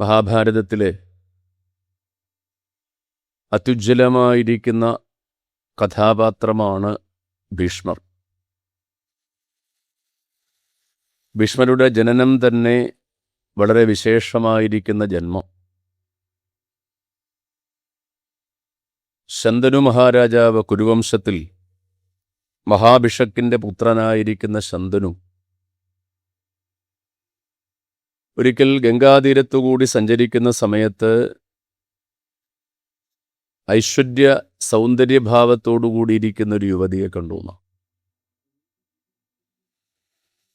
മഹാഭാരതത്തിലെ അത്യുജ്വലമായിരിക്കുന്ന കഥാപാത്രമാണ് ഭീഷ്മർ. ഭീഷ്മരുടെ ജനനം തന്നെ വളരെ വിശേഷമായിരിക്കുന്ന ജന്മം. ശന്തനു മഹാരാജാവ് കുരുവംശത്തിൽ മഹാഭിഷക്കിൻ്റെ പുത്രനായിരിക്കുന്ന ശന്തനു ഒരിക്കൽ ഗംഗാതീരത്തുകൂടി സഞ്ചരിക്കുന്ന സമയത്ത് ഐശ്വര്യ സൗന്ദര്യഭാവത്തോടുകൂടിയിരിക്കുന്ന ഒരു യുവതിയെ കണ്ടു.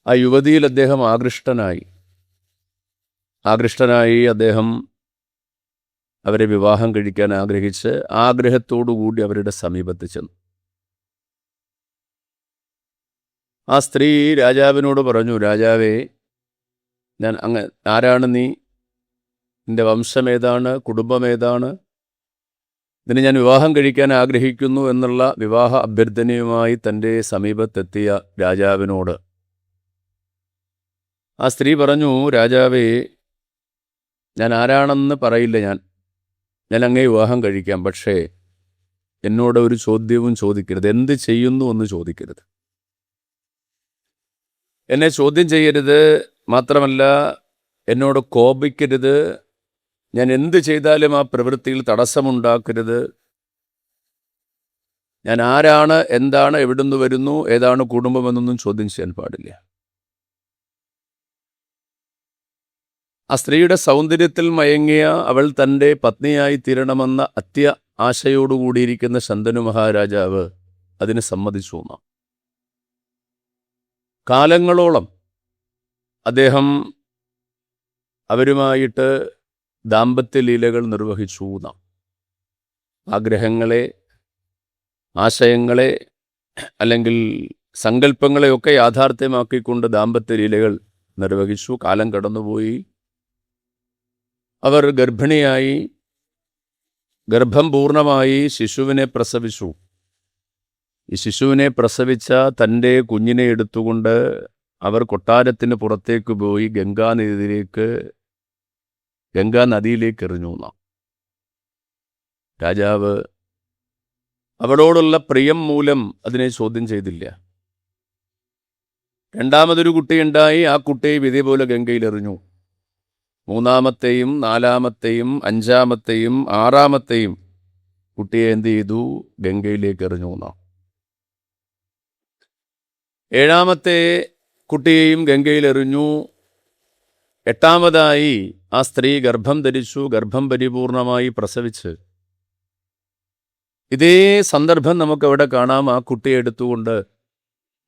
ആ യുവതിയിൽ അദ്ദേഹം ആകൃഷ്ടനായി അദ്ദേഹം അവരെ വിവാഹം കഴിക്കാൻ ആഗ്രഹിച്ച് ആഗ്രഹത്തോടുകൂടി അവരുടെ സമീപത്ത് ചെന്നു. ആ സ്ത്രീ രാജാവിനോട് പറഞ്ഞു, രാജാവേ, ഞാൻ ആരാണ് നീ? നിന്റെ വംശമേതാണ്? കുടുംബമേതാണ്? ഇതിന് ഞാൻ വിവാഹം കഴിക്കാൻ ആഗ്രഹിക്കുന്നു എന്നുള്ള വിവാഹ അഭ്യർത്ഥനയുമായി തൻ്റെ സമീപത്തെത്തിയ രാജാവിനോട് ആ സ്ത്രീ പറഞ്ഞു, രാജാവേ, ഞാൻ ആരാണെന്ന് പറയില്ല, ഞാൻ അങ്ങേ വിവാഹം കഴിക്കാം. പക്ഷേ എന്നോട് ഒരു ചോദ്യവും ചോദിക്കരുത്. എന്ത് ചെയ്യുന്നു എന്ന് ചോദിക്കരുത്. എന്നെ ചോദ്യം ചെയ്യരുത്. മാത്രമല്ല എന്നോട് കോപിക്കരുത്. ഞാൻ എന്ത് ചെയ്താലും ആ പ്രവൃത്തിയിൽ തടസ്സമുണ്ടാക്കരുത്. ഞാൻ ആരാണ്, എന്താണ്, എവിടുന്ന് വരുന്നു, ഏതാണ് കുടുംബമെന്നൊന്നും ചോദ്യം ചെയ്യാൻ പാടില്ല. ആ സ്ത്രീയുടെ സൗന്ദര്യത്തിൽ മയങ്ങിയ അവൾ തൻ്റെ പത്നിയായി തീരണമെന്ന ആശയോടുകൂടിയിരിക്കുന്ന ശന്തനു മഹാരാജാവ് അതിന് സമ്മതിച്ചു. കാലങ്ങളോളം അദ്ദേഹം അവരുമായിട്ട് ദാമ്പത്യലീലകൾ നിർവഹിച്ചു. ആഗ്രഹങ്ങളെ, ആശയങ്ങളെ അല്ലെങ്കിൽ സങ്കല്പങ്ങളെയൊക്കെ യാഥാർത്ഥ്യമാക്കിക്കൊണ്ട് ദാമ്പത്യലീലകൾ നിർവഹിച്ചു. കാലം കടന്നുപോയി. അവർ ഗർഭിണിയായി, ഗർഭം പൂർണ്ണമായി ശിശുവിനെ പ്രസവിച്ചു. ഈ ശിശുവിനെ പ്രസവിച്ച തൻ്റെ കുഞ്ഞിനെ എടുത്തുകൊണ്ട് അവർ കൊട്ടാരത്തിന് പുറത്തേക്ക് പോയി ഗംഗാനദിയിലേക്ക് എറിഞ്ഞു. രാജാവ് അവളോടുള്ള പ്രിയം മൂലം അതിനെ ചോദ്യം ചെയ്തില്ല. രണ്ടാമതൊരു കുട്ടിയുണ്ടായി. ആ കുട്ടിയെ ഇതേപോലെ ഗംഗയിലെറിഞ്ഞു. മൂന്നാമത്തെയും നാലാമത്തെയും അഞ്ചാമത്തെയും ആറാമത്തെയും കുട്ടിയെ എന്ത് ചെയ്തു? ഗംഗയിലേക്ക് എറിഞ്ഞു. ഏഴാമത്തെ കുട്ടിയെയും ഗംഗയിലെറിഞ്ഞു. എട്ടാമതായി ആ സ്ത്രീ ഗർഭം ധരിച്ചു. ഗർഭം പരിപൂർണമായി പ്രസവിച്ച് ഇതേ സന്ദർഭം നമുക്കവിടെ കാണാം. ആ കുട്ടിയെ എടുത്തുകൊണ്ട്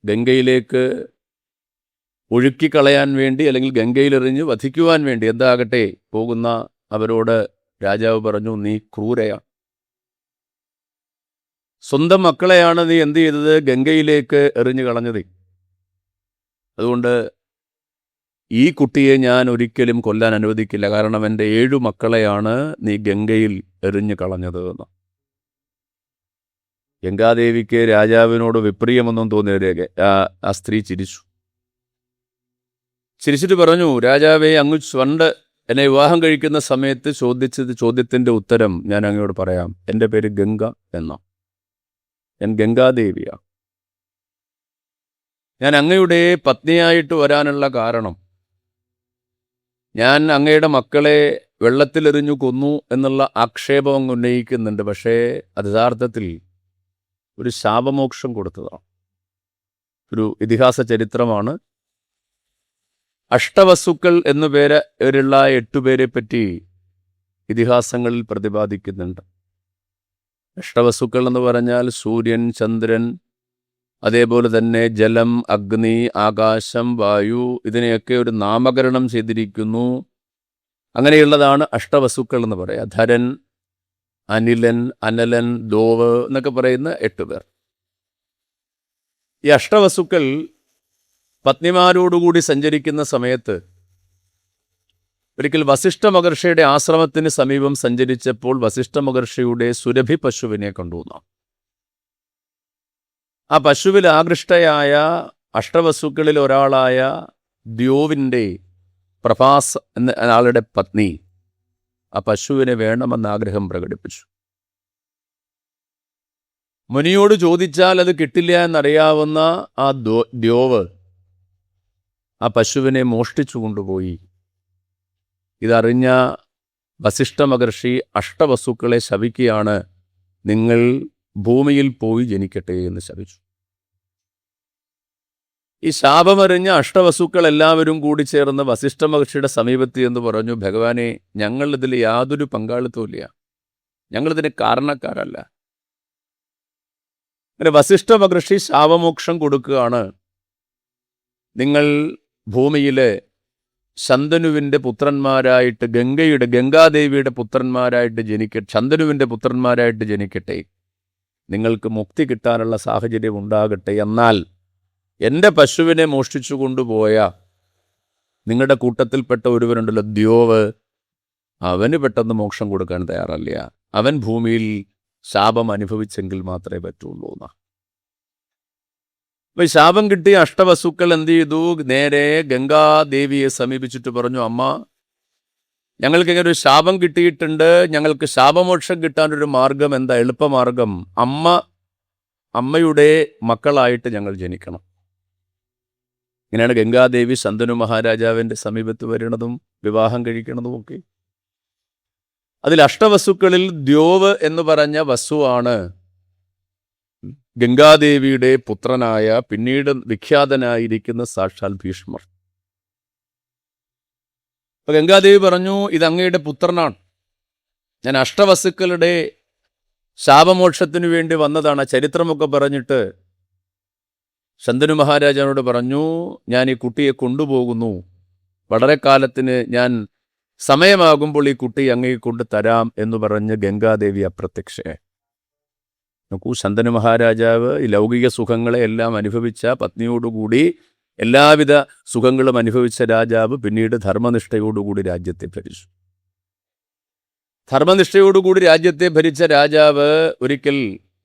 ഗംഗയിലേക്ക് ഒഴുക്കിക്കളയാൻ വേണ്ടി അല്ലെങ്കിൽ ഗംഗയിലെറിഞ്ഞ് വധിക്കുവാൻ വേണ്ടി എന്താകട്ടെ പോകുന്ന അവരോട് രാജാവ് പറഞ്ഞു, നീ ക്രൂരയാണ്. സ്വന്തം മക്കളെയാണ് നീ എന്ത് ചെയ്തത്? ഗംഗയിലേക്ക് എറിഞ്ഞു കളഞ്ഞത്. അതുകൊണ്ട് ഈ കുട്ടിയെ ഞാൻ ഒരിക്കലും കൊല്ലാൻ അനുവദിക്കില്ല. കാരണം എൻ്റെ 7 മക്കളെയാണ് നീ ഗംഗയിൽ എറിഞ്ഞു കളഞ്ഞത് എന്ന്. ഗംഗാദേവിക്ക് രാജാവിനോട് വിപ്രിയമൊന്നും തോന്നിയ ആ സ്ത്രീ ചിരിച്ചിട്ട് പറഞ്ഞു, രാജാവേ, അങ്ങ് പണ്ട് എന്നെ വിവാഹം കഴിക്കുന്ന സമയത്ത് ചോദ്യത്തിൻ്റെ ഉത്തരം ഞാൻ അങ്ങയോട് പറയാം. എൻ്റെ പേര് ഗംഗ എന്നാണ്. ഞാൻ ഗംഗാദേവിയാണ്. ഞാൻ അങ്ങയുടെ പത്നിയായിട്ട് വരാനുള്ള കാരണം, ഞാൻ അങ്ങയുടെ മക്കളെ വെള്ളത്തിലെറിഞ്ഞു കൊന്നു എന്നുള്ള ആക്ഷേപം അങ്ങ് ഉന്നയിക്കുന്നുണ്ട്. പക്ഷേ അത് യഥാർത്ഥത്തിൽ ഒരു ശാപമോക്ഷം കൊടുത്തതാണ്. ഒരു ഇതിഹാസ ചരിത്രമാണ്. അഷ്ടവസുക്കൾ എന്നു പേരുള്ള 8 പേരെ പറ്റി ഇതിഹാസങ്ങളിൽ പ്രതിപാദിക്കുന്നുണ്ട്. അഷ്ടവസുക്കൾ എന്ന് പറഞ്ഞാൽ സൂര്യൻ, ചന്ദ്രൻ, അതേപോലെ തന്നെ ജലം, അഗ്നി, ആകാശം, വായു, ഇതിനെയൊക്കെ ഒരു നാമകരണം ചെയ്തിരിക്കുന്നു. അങ്ങനെയുള്ളതാണ് അഷ്ടവസുക്കൾ എന്ന് പറയാം. ധരൻ, അനിലൻ, അനലൻ, ദോവ് എന്നൊക്കെ പറയുന്ന 8 പേർ. ഈ അഷ്ടവസുക്കൾ പത്നിമാരോടുകൂടി സഞ്ചരിക്കുന്ന സമയത്ത് ഒരിക്കൽ വസിഷ്ഠ മഹർഷിയുടെ ആശ്രമത്തിന് സമീപം സഞ്ചരിച്ചപ്പോൾ വസിഷ്ഠ മഹർഷിയുടെ സുരഭി പശുവിനെ കണ്ടു. ആ പശുവിൽ ആകൃഷ്ടയായ അഷ്ടവസുക്കളിൽ ഒരാളായ ദ്യോവിൻ്റെ പ്രഭാസ് എന്ന ആളുടെ പത്നി ആ പശുവിനെ വേണമെന്ന് ആഗ്രഹം പ്രകടിപ്പിച്ചു. മുനിയോട് ചോദിച്ചാൽ അത് കിട്ടില്ല എന്നറിയാവുന്ന ആ ദ്യോവ് ആ പശുവിനെ മോഷ്ടിച്ചു കൊണ്ടുപോയി. ഇതറിഞ്ഞ വസിഷ്ഠ മഹർഷി അഷ്ടവസുക്കളെ ശപിക്കുകയാണ്, നിങ്ങൾ ഭൂമിയിൽ പോയി ജനിക്കട്ടെ എന്ന് ശപിച്ചു. ഈ ശാപമറിഞ്ഞ അഷ്ടവസുക്കൾ എല്ലാവരും കൂടി ചേർന്ന് വസിഷ്ഠ മഹർഷിയുടെ സമീപത്ത് എന്ന് പറഞ്ഞു, ഭഗവാനെ, ഞങ്ങൾ ഇതിൽ യാതൊരു പങ്കാളിത്തവും ഇല്ല, ഞങ്ങളിതിന് കാരണക്കാരല്ല. അങ്ങനെ വസിഷ്ഠ മഹർഷി ശാപമോക്ഷം കൊടുക്കുകയാണ്. നിങ്ങൾ ഭൂമിയിലെ ശന്തനുവിൻ്റെ പുത്രന്മാരായിട്ട് ഗംഗാദേവിയുടെ പുത്രന്മാരായിട്ട് ശന്തനുവിൻ്റെ പുത്രന്മാരായിട്ട് ജനിക്കട്ടെ, നിങ്ങൾക്ക് മുക്തി കിട്ടാനുള്ള സാഹചര്യം ഉണ്ടാകട്ടെ. എന്നാൽ എൻ്റെ പശുവിനെ മോഷ്ടിച്ചു കൊണ്ടുപോയ നിങ്ങളുടെ കൂട്ടത്തിൽപ്പെട്ട ഒരുവനുണ്ടല്ലോ, ദ്യോവ്, അവന് പെട്ടെന്ന് മോക്ഷം കൊടുക്കാൻ തയ്യാറല്ല. അവൻ ഭൂമിയിൽ ശാപം അനുഭവിച്ചെങ്കിൽ മാത്രമേ പറ്റുള്ളൂ എന്നാ. അപ്പൊ ഈ ശാപം കിട്ടിയ അഷ്ടവസുക്കൾ എന്ത് ചെയ്തു? നേരെ ഗംഗാദേവിയെ സമീപിച്ചിട്ട് പറഞ്ഞു, അമ്മ, ഞങ്ങൾക്ക് ഇങ്ങനെ ഒരു ശാപം കിട്ടിയിട്ടുണ്ട്, ഞങ്ങൾക്ക് ശാപമോക്ഷം കിട്ടാനൊരു മാർഗം എന്താ? എളുപ്പമാർഗം, അമ്മയുടെ മക്കളായിട്ട് ഞങ്ങൾ ജനിക്കണം. ഇങ്ങനെയാണ് ഗംഗാദേവി ശന്തനു മഹാരാജാവിൻ്റെ സമീപത്ത് വരുന്നതും വിവാഹം കഴിക്കുന്നതും ഒക്കെ. അതിൽ അഷ്ടവസുക്കളിൽ ദ്യോവ് എന്ന് പറഞ്ഞ വസുവാണ് ഗംഗാദേവിയുടെ പുത്രനായ പിന്നീട് വിഖ്യാതനായിരിക്കുന്ന സാക്ഷാൽ ഭീഷ്മർ. അപ്പൊ ഗംഗാദേവി പറഞ്ഞു, ഇത് അങ്ങയുടെ പുത്രനാണ്, ഞാൻ അഷ്ടവസുക്കളുടെ ശാപമോക്ഷത്തിനു വേണ്ടി വന്നതാണ്. ചരിത്രമൊക്കെ പറഞ്ഞിട്ട് ശന്തനു മഹാരാജാവിനോട് പറഞ്ഞു, ഞാൻ ഈ കുട്ടിയെ കൊണ്ടുപോകുന്നു, വളരെ കാലത്തിന് ഞാൻ സമയമാകുമ്പോൾ ഈ കുട്ടി അങ്ങയെ കൊണ്ട് തരാം എന്ന് പറഞ്ഞ് ഗംഗാദേവി അപ്രത്യക്ഷയായി. നോക്കൂ, ശന്തനു മഹാരാജാവ് ഈ ലൗകിക സുഖങ്ങളെ എല്ലാം അനുഭവിച്ച പത്നിയോടുകൂടി എല്ലാവിധ സുഖങ്ങളും അനുഭവിച്ച രാജാവ് പിന്നീട് ധർമ്മനിഷ്ഠയോടുകൂടി രാജ്യത്തെ ഭരിച്ചു. ധർമ്മനിഷ്ഠയോടുകൂടി രാജ്യത്തെ ഭരിച്ച രാജാവ് ഒരിക്കൽ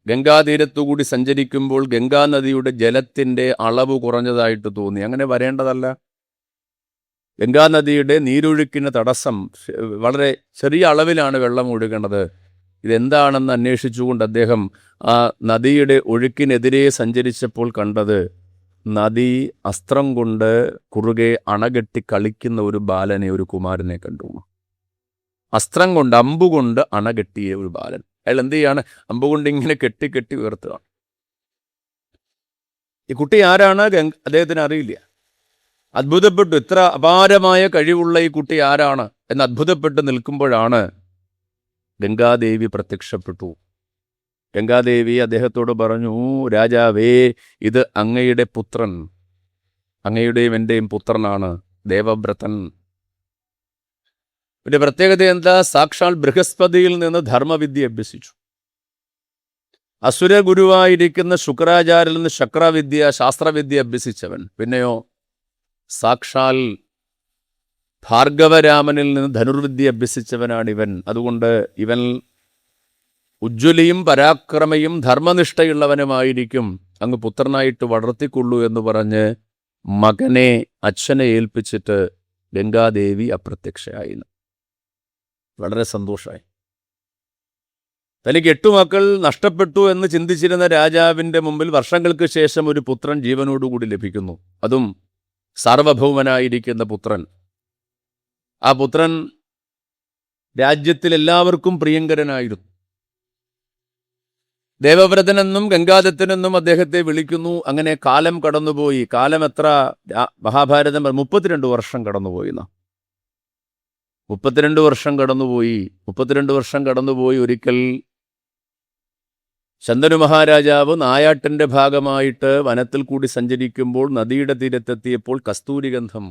ഗംഗാതീരത്തുകൂടി സഞ്ചരിക്കുമ്പോൾ ഗംഗാനദിയുടെ ജലത്തിൻ്റെ അളവ് കുറഞ്ഞതായിട്ട് തോന്നി. അങ്ങനെ വരേണ്ടതല്ല. ഗംഗാനദിയുടെ നീരൊഴുക്കിന് തടസ്സം, വളരെ ചെറിയ അളവിലാണ് വെള്ളം ഒഴുകേണ്ടത്. ഇതെന്താണെന്ന് അന്വേഷിച്ചുകൊണ്ട് അദ്ദേഹം ആ നദിയുടെ ഒഴുക്കിനെതിരെ സഞ്ചരിച്ചപ്പോൾ കണ്ടത്, നദി അസ്ത്രം കൊണ്ട് കുറുകെ അണകെട്ടി കളിക്കുന്ന ഒരു ബാലനെ, ഒരു കുമാരനെ കണ്ടു. അസ്ത്രം കൊണ്ട്, അമ്പുകൊണ്ട് അണകെട്ടിയ ഒരു ബാലൻ. അയാൾ എന്ത് ചെയ്യാണ്? അമ്പുകൊണ്ട് ഇങ്ങനെ കെട്ടി കെട്ടി ഉയർത്തുകയാണ്. ഈ കുട്ടി ആരാണ് അദ്ദേഹത്തിന് അറിയില്ല. അത്ഭുതപ്പെട്ടു, ഇത്ര അപാരമായ കഴിവുള്ള ഈ കുട്ടി ആരാണ് എന്ന് അത്ഭുതപ്പെട്ട് നിൽക്കുമ്പോഴാണ് ഗംഗാദേവി പ്രത്യക്ഷപ്പെട്ടു. ഗംഗാദേവി അദ്ദേഹത്തോട് പറഞ്ഞു, രാജാവേ, ഇത് അങ്ങയുടെ പുത്രൻ, അങ്ങയുടെയും എൻ്റെയും പുത്രനാണ്, ദേവവ്രതൻ. പിന്നെ പ്രത്യേകത എന്താ? സാക്ഷാൽ ബൃഹസ്പതിയിൽ നിന്ന് ധർമ്മവിദ്യ അഭ്യസിച്ചു. അസുര ഗുരുവായിരിക്കുന്ന ശുക്രാചാര്യൽ നിന്ന് ശക്രവിദ്യ, ശാസ്ത്രവിദ്യ അഭ്യസിച്ചവൻ. പിന്നെയോ സാക്ഷാൽ ഭാർഗവരാമനിൽ നിന്ന് ധനുർവിദ്യ അഭ്യസിച്ചവനാണ് ഇവൻ. അതുകൊണ്ട് ഇവൻ ഉജ്ജ്വലിയും പരാക്രമയും ധർമ്മനിഷ്ഠയുള്ളവനുമായിരിക്കും, അങ്ങ് പുത്രനായിട്ട് വളർത്തിക്കൊള്ളൂ എന്ന് പറഞ്ഞ് മകനെ അച്ഛനെ ഏൽപ്പിച്ചിട്ട് ഗംഗാദേവി അപ്രത്യക്ഷയായി. വളരെ സന്തോഷമായി. തനിക്ക് 8 മക്കൾ നഷ്ടപ്പെട്ടു എന്ന് ചിന്തിച്ചിരുന്ന രാജാവിൻ്റെ മുമ്പിൽ വർഷങ്ങൾക്ക് ശേഷം ഒരു പുത്രൻ ജീവനോടുകൂടി ലഭിക്കുന്നു. അതും സാർവഭൗമനായിരിക്കുന്ന പുത്രൻ. ആ പുത്രൻ രാജ്യത്തിൽ എല്ലാവർക്കും പ്രിയങ്കരനായിരുന്നു. ദേവവ്രതനെന്നും ഗംഗാദത്തനെന്നും അദ്ദേഹത്തെ വിളിക്കുന്നു. അങ്ങനെ കാലം കടന്നുപോയി. കാലം എത്ര? മഹാഭാരതം 32 വർഷം കടന്നുപോയി. 32 വർഷം കടന്നുപോയി. 32 വർഷം കടന്നുപോയി. ഒരിക്കൽ ശന്തനു മഹാരാജാവ് നായാട്ടിൻ്റെ ഭാഗമായിട്ട് വനത്തിൽ കൂടി സഞ്ചരിക്കുമ്പോൾ നദിയുടെ തീരത്തെത്തിയപ്പോൾ കസ്തൂരിഗന്ധം.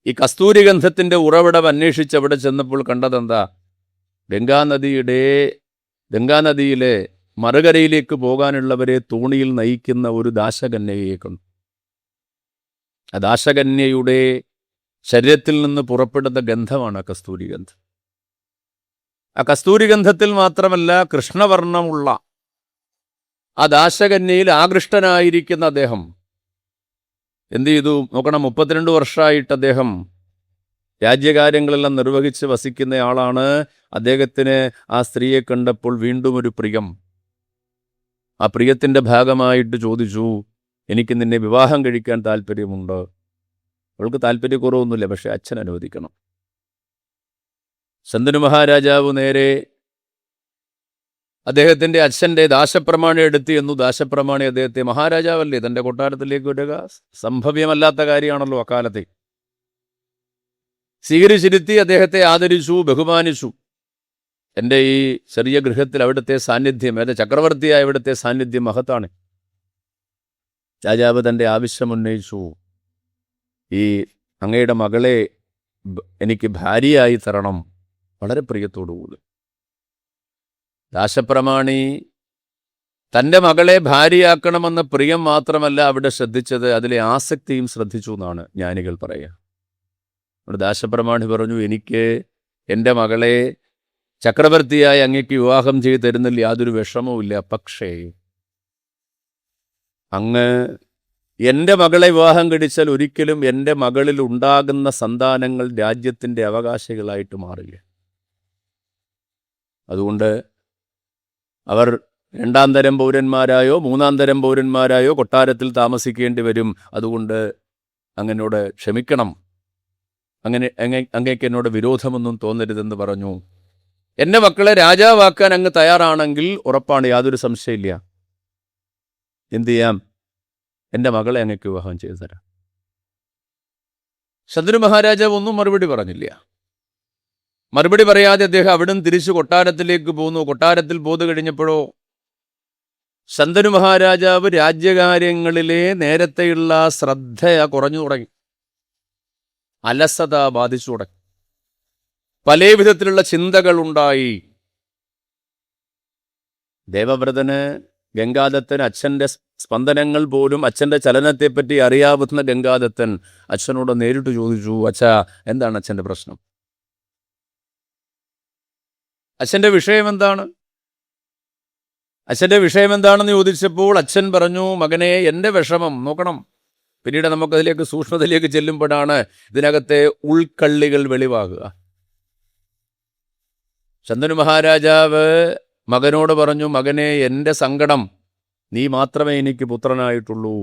ഈ കസ്തൂരിഗന്ധത്തിൻ്റെ ഉറവിടം അന്വേഷിച്ച് അവിടെ ചെന്നപ്പോൾ കണ്ടതെന്താ? ഗംഗാനദിയിലെ മറുകരയിലേക്ക് പോകാനുള്ളവരെ തോണിയിൽ നയിക്കുന്ന ഒരു ദാശകന്യയെ കണ്ടു. ആ ദാശകന്യയുടെ ശരീരത്തിൽ നിന്ന് പുറപ്പെടുന്ന ഗന്ധമാണ് കസ്തൂരിഗന്ധം. ആ കസ്തൂരിഗന്ധത്തിൽ മാത്രമല്ല, കൃഷ്ണവർണ്ണമുള്ള ആ ദാശകന്യയിൽ ആകൃഷ്ടനായിരിക്കുന്ന അദ്ദേഹം എന്ത് ചെയ്തു നോക്കണം? 32 വർഷമായിട്ട് അദ്ദേഹം രാജ്യകാര്യങ്ങളെല്ലാം നിർവഹിച്ച് വസിക്കുന്നയാളാണ്. അദ്ദേഹത്തിന് ആ സ്ത്രീയെ കണ്ടപ്പോൾ വീണ്ടും ഒരു പ്രിയം. ആ പ്രിയത്തിൻ്റെ ഭാഗമായിട്ട് ചോദിച്ചു, എനിക്ക് നിന്നെ വിവാഹം കഴിക്കാൻ താല്പര്യമുണ്ട്. അവൾക്ക് താല്പര്യക്കുറവൊന്നുമില്ല, പക്ഷെ അച്ഛൻ അനുവദിക്കണം. ശന്തനു മഹാരാജാവ് നേരെ അദ്ദേഹത്തിൻ്റെ അച്ഛൻ്റെ ദാശപ്രമാണി എടുത്ത് എന്നു. ദാശപ്രമാണി അദ്ദേഹത്തെ, മഹാരാജാവല്ലേ, തൻ്റെ കൊട്ടാരത്തിലേക്ക് വരിക സംഭവ്യമല്ലാത്ത കാര്യമാണല്ലോ അക്കാലത്തെ, സ്വീകരിച്ചിരുത്തി അദ്ദേഹത്തെ ആദരിച്ചു, ബഹുമാനിച്ചു. എൻ്റെ ഈ ചെറിയ ഗൃഹത്തിൽ അവിടുത്തെ സാന്നിധ്യം, എൻ്റെ ചക്രവർത്തിയായ അവിടുത്തെ സാന്നിധ്യം മഹത്താണ്. രാജാവ് തൻ്റെ ആവശ്യമുന്നയിച്ചു, ഈ അങ്ങയുടെ മകളെ എനിക്ക് ഭാര്യയായി തരണം, വളരെ പ്രിയത്തോടുകൂടി. ദാശപ്രമാണി തൻ്റെ മകളെ ഭാര്യയാക്കണമെന്ന പ്രിയം മാത്രമല്ല അവിടെ ശ്രദ്ധിച്ചത്, അതിലെ ആസക്തിയും ശ്രദ്ധിച്ചു എന്നാണ് ജ്ഞാനികൾ പറയുക. ദാശപ്രമാണി പറഞ്ഞു, എനിക്ക് എൻ്റെ മകളെ ചക്രവർത്തിയായി അങ്ങേക്ക് വിവാഹം ചെയ്ത് തരുന്നതിൽ യാതൊരു വിഷമവുമില്ല, പക്ഷേ അങ്ങ് എൻ്റെ മകളെ വിവാഹം കഴിച്ചാൽ ഒരിക്കലും എൻ്റെ മകളിൽ ഉണ്ടാകുന്ന സന്താനങ്ങൾ രാജ്യത്തിൻ്റെ അവകാശികളായിട്ട് മാറില്ല. അതുകൊണ്ട് അവർ രണ്ടാം തരം പൗരന്മാരായോ മൂന്നാം തരം പൗരന്മാരായോ കൊട്ടാരത്തിൽ താമസിക്കേണ്ടി വരും. അതുകൊണ്ട് അങ്ങനോട് ക്ഷമിക്കണം, അങ്ങേക്ക് എന്നോട് വിരോധമൊന്നും തോന്നരുതെന്ന് പറഞ്ഞു. എൻ്റെ മക്കളെ രാജാവാക്കാൻ അങ്ങ് തയ്യാറാണെങ്കിൽ ഉറപ്പാണ്, യാതൊരു സംശയമില്ല, എന്തു ചെയ്യാം, എൻ്റെ മകളെ അങ്ങേക്ക് വിവാഹം ചെയ്തു തരാം. ശന്തനു മഹാരാജാവ് ഒന്നും മറുപടി പറഞ്ഞില്ല. മറുപടി പറയാതെ അദ്ദേഹം അവിടുന്ന് തിരിച്ചു കൊട്ടാരത്തിലേക്ക് പോന്നു. കൊട്ടാരത്തിൽ പോന്നു കഴിഞ്ഞപ്പോഴോ ശന്തനു മഹാരാജാവ് രാജ്യകാര്യങ്ങളിലെ നേരത്തെയുള്ള ശ്രദ്ധ കുറഞ്ഞു തുടങ്ങി, അലസത ബാധിച്ചു തുടങ്ങി, പല വിധത്തിലുള്ള ചിന്തകളുണ്ടായി. ദേവവ്രതന് ഗംഗാദത്തൻ, അച്ഛൻ്റെ സ്പന്ദനങ്ങൾ പോലും അച്ഛൻ്റെ ചലനത്തെപ്പറ്റി അറിയാവുന്ന ഗംഗാദത്തൻ അച്ഛനോട് നേരിട്ട് ചോദിച്ചു, അച്ഛാ, എന്താണ് അച്ഛൻ്റെ പ്രശ്നം? അച്ഛൻ്റെ വിഷയം എന്താണ്? അച്ഛൻ്റെ വിഷയം എന്താണെന്ന് ചോദിച്ചപ്പോൾ അച്ഛൻ പറഞ്ഞു, മകനെ, എൻ്റെ വിഷമം നോക്കണം. പിന്നീട് നമുക്കതിലേക്ക് സൂക്ഷ്മതയിലേക്ക് ചെല്ലുമ്പോഴാണ് ഇതിനകത്തെ ഉൾക്കള്ളികൾ വെളിവാകുക. ശന്തനു മഹാരാജാവ് മകനോട് പറഞ്ഞു, മകനെ, എൻ്റെ സങ്കടം, നീ മാത്രമേ എനിക്ക് പുത്രനായിട്ടുള്ളൂ.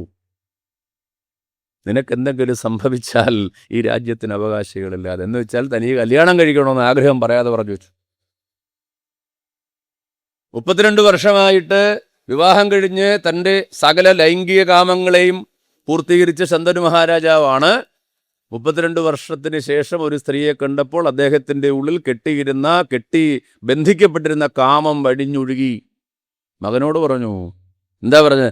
നിനക്കെന്തെങ്കിലും സംഭവിച്ചാൽ ഈ രാജ്യത്തിന് അവകാശികളില്ലാതെ, എന്ന് വെച്ചാൽ തനിക്ക് കല്യാണം കഴിക്കണമെന്ന് ആഗ്രഹം പറയാതെ പറഞ്ഞു വെച്ചു. 32 വർഷമായിട്ട് വിവാഹം കഴിഞ്ഞ് തൻ്റെ സകല ലൈംഗിക കാമങ്ങളെയും പൂർത്തീകരിച്ച ശന്തനു മഹാരാജാവാണ് 32 വർഷത്തിന് ശേഷം ഒരു സ്ത്രീയെ കണ്ടപ്പോൾ അദ്ദേഹത്തിൻ്റെ ഉള്ളിൽ കെട്ടി ബന്ധിക്കപ്പെട്ടിരുന്ന കാമം വഴിഞ്ഞൊഴുകി. മകനോട് പറഞ്ഞു, എന്താ പറഞ്ഞത്?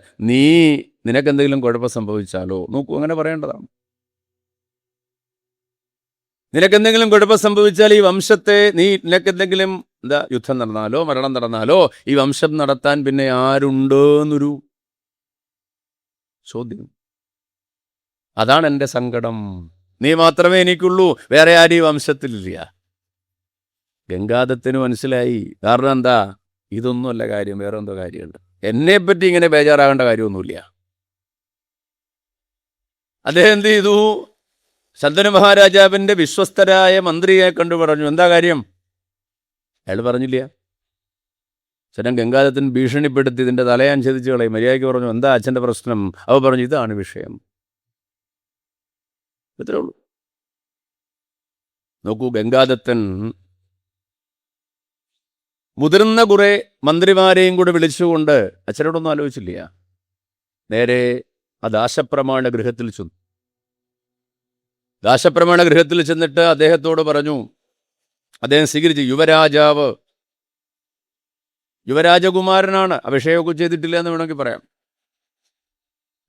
നിനക്കെന്തെങ്കിലും കുഴപ്പം സംഭവിച്ചാലോ? നോക്കൂ, അങ്ങനെ പറയേണ്ടതാണ്. നിനക്കെന്തെങ്കിലും കുഴപ്പം സംഭവിച്ചാൽ ഈ വംശത്തെ നിനക്കെന്തെങ്കിലും യുദ്ധം നടന്നാലോ മരണം നടന്നാലോ ഈ വംശം നടത്താൻ പിന്നെ ആരുണ്ടോന്നൊരു ചോദ്യം. അതാണ് എൻ്റെ സങ്കടം. നീ മാത്രമേ എനിക്കുള്ളൂ, വേറെ ആരും ഈ വംശത്തിലില്ല. ഗംഗാദത്തിന് മനസ്സിലായി. കാരണം എന്താ? ഇതൊന്നുമല്ല കാര്യം, വേറെ എന്തോ കാര്യമുണ്ട്. എന്നെപ്പറ്റി ഇങ്ങനെ ബേജാറാകേണ്ട കാര്യമൊന്നുമില്ല. അദ്ദേഹം എന്ത് ചെയ്തു? ശന്തനു മഹാരാജാവിൻ്റെ വിശ്വസ്തരായ മന്ത്രിയെ കണ്ടു പറഞ്ഞു, എന്താ കാര്യം? അയാൾ പറഞ്ഞില്ല. ചേട്ടൻ ഗംഗാദത്തിന് ഭീഷണിപ്പെടുത്തി ഇതിൻ്റെ തലയാൻ ഛേദിച്ച് കളയും. മര്യാദയ്ക്ക് പറഞ്ഞു, എന്താ അച്ഛൻ്റെ പ്രശ്നം? അവ പറഞ്ഞു, ഇതാണ് വിഷയം. ഇത്രേ ഉള്ളൂ. നോക്കൂ, ഗംഗാദത്തൻ മുതിർന്ന കുറെ മന്ത്രിമാരെയും കൂടെ വിളിച്ചുകൊണ്ട് അച്ഛനോടൊന്നും ആലോചിച്ചില്ല. നേരെ ആ ദാശപ്രമാണ ഗൃഹത്തിൽ ചെന്നു. ദാശപ്രമാണ ഗൃഹത്തിൽ ചെന്നിട്ട് അദ്ദേഹത്തോട് പറഞ്ഞു, അദ്ദേഹം സ്വീകരിച്ചു. യുവരാജകുമാരനാണ്, അഭിഷേകമൊക്കെ ചെയ്തിട്ടില്ല എന്ന് വേണമെങ്കിൽ പറയാം.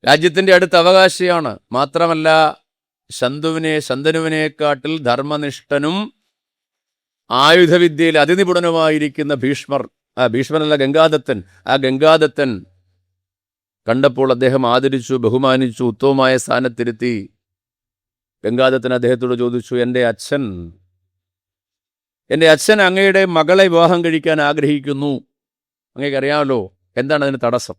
രാജ്യത്തിൻ്റെ അടുത്ത അവകാശിയാണ്. മാത്രമല്ല ശന്തനുവിനെക്കാട്ടിൽ ധർമ്മനിഷ്ഠനും ആയുധവിദ്യയിൽ അതിനിപുണനുമായിരിക്കുന്ന ഭീഷ്മരല്ല ഗംഗാദത്തൻ. ആ ഗംഗാദത്തൻ കണ്ടപ്പോൾ അദ്ദേഹം ആദരിച്ചു, ബഹുമാനിച്ചു, ഉത്തമമായ സ്ഥാനത്തിരുത്തി. ഗംഗാദത്തൻ അദ്ദേഹത്തോട് ചോദിച്ചു, എൻ്റെ അച്ഛൻ അങ്ങയുടെ മകളെ വിവാഹം കഴിക്കാൻ ആഗ്രഹിക്കുന്നു. അങ്ങേക്കറിയാമല്ലോ, എന്താണ് അതിന് തടസ്സം?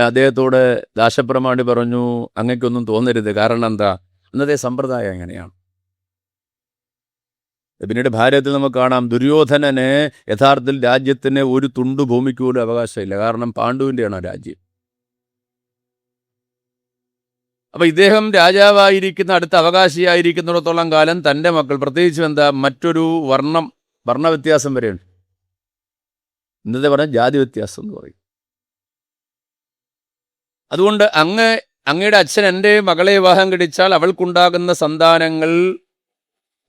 അദ്ദേഹത്തോട് ദാശപ്രമാണി പറഞ്ഞു, അങ്ങയ്ക്കൊന്നും തോന്നരുത്. കാരണം എന്താ? ഇന്നത്തെ സമ്പ്രദായം എങ്ങനെയാണ്? പിന്നീട് ഭാരതത്തിൽ നമുക്ക് കാണാം, ദുര്യോധനന് യഥാർത്ഥത്തിൽ രാജ്യത്തിന് ഒരു തുണ്ടു ഭൂമിക്ക് പോലും അവകാശമില്ല. കാരണം പാണ്ഡുവിൻ്റെയാണ് രാജ്യം. അപ്പം ഇദ്ദേഹം രാജാവായിരിക്കുന്ന, അടുത്ത അവകാശിയായിരിക്കുന്നിടത്തോളം കാലം തൻ്റെ മക്കൾ, പ്രത്യേകിച്ചും മറ്റൊരു വർണ്ണവ്യത്യാസം വരെയുണ്ട്. ഇന്നത്തെ പറഞ്ഞ ജാതി വ്യത്യാസം എന്ന് പറയും. അതുകൊണ്ട് അങ്ങയുടെ അച്ഛൻ എൻ്റെ മകളെ വിവാഹം കഴിച്ചാൽ അവൾക്കുണ്ടാകുന്ന സന്താനങ്ങൾ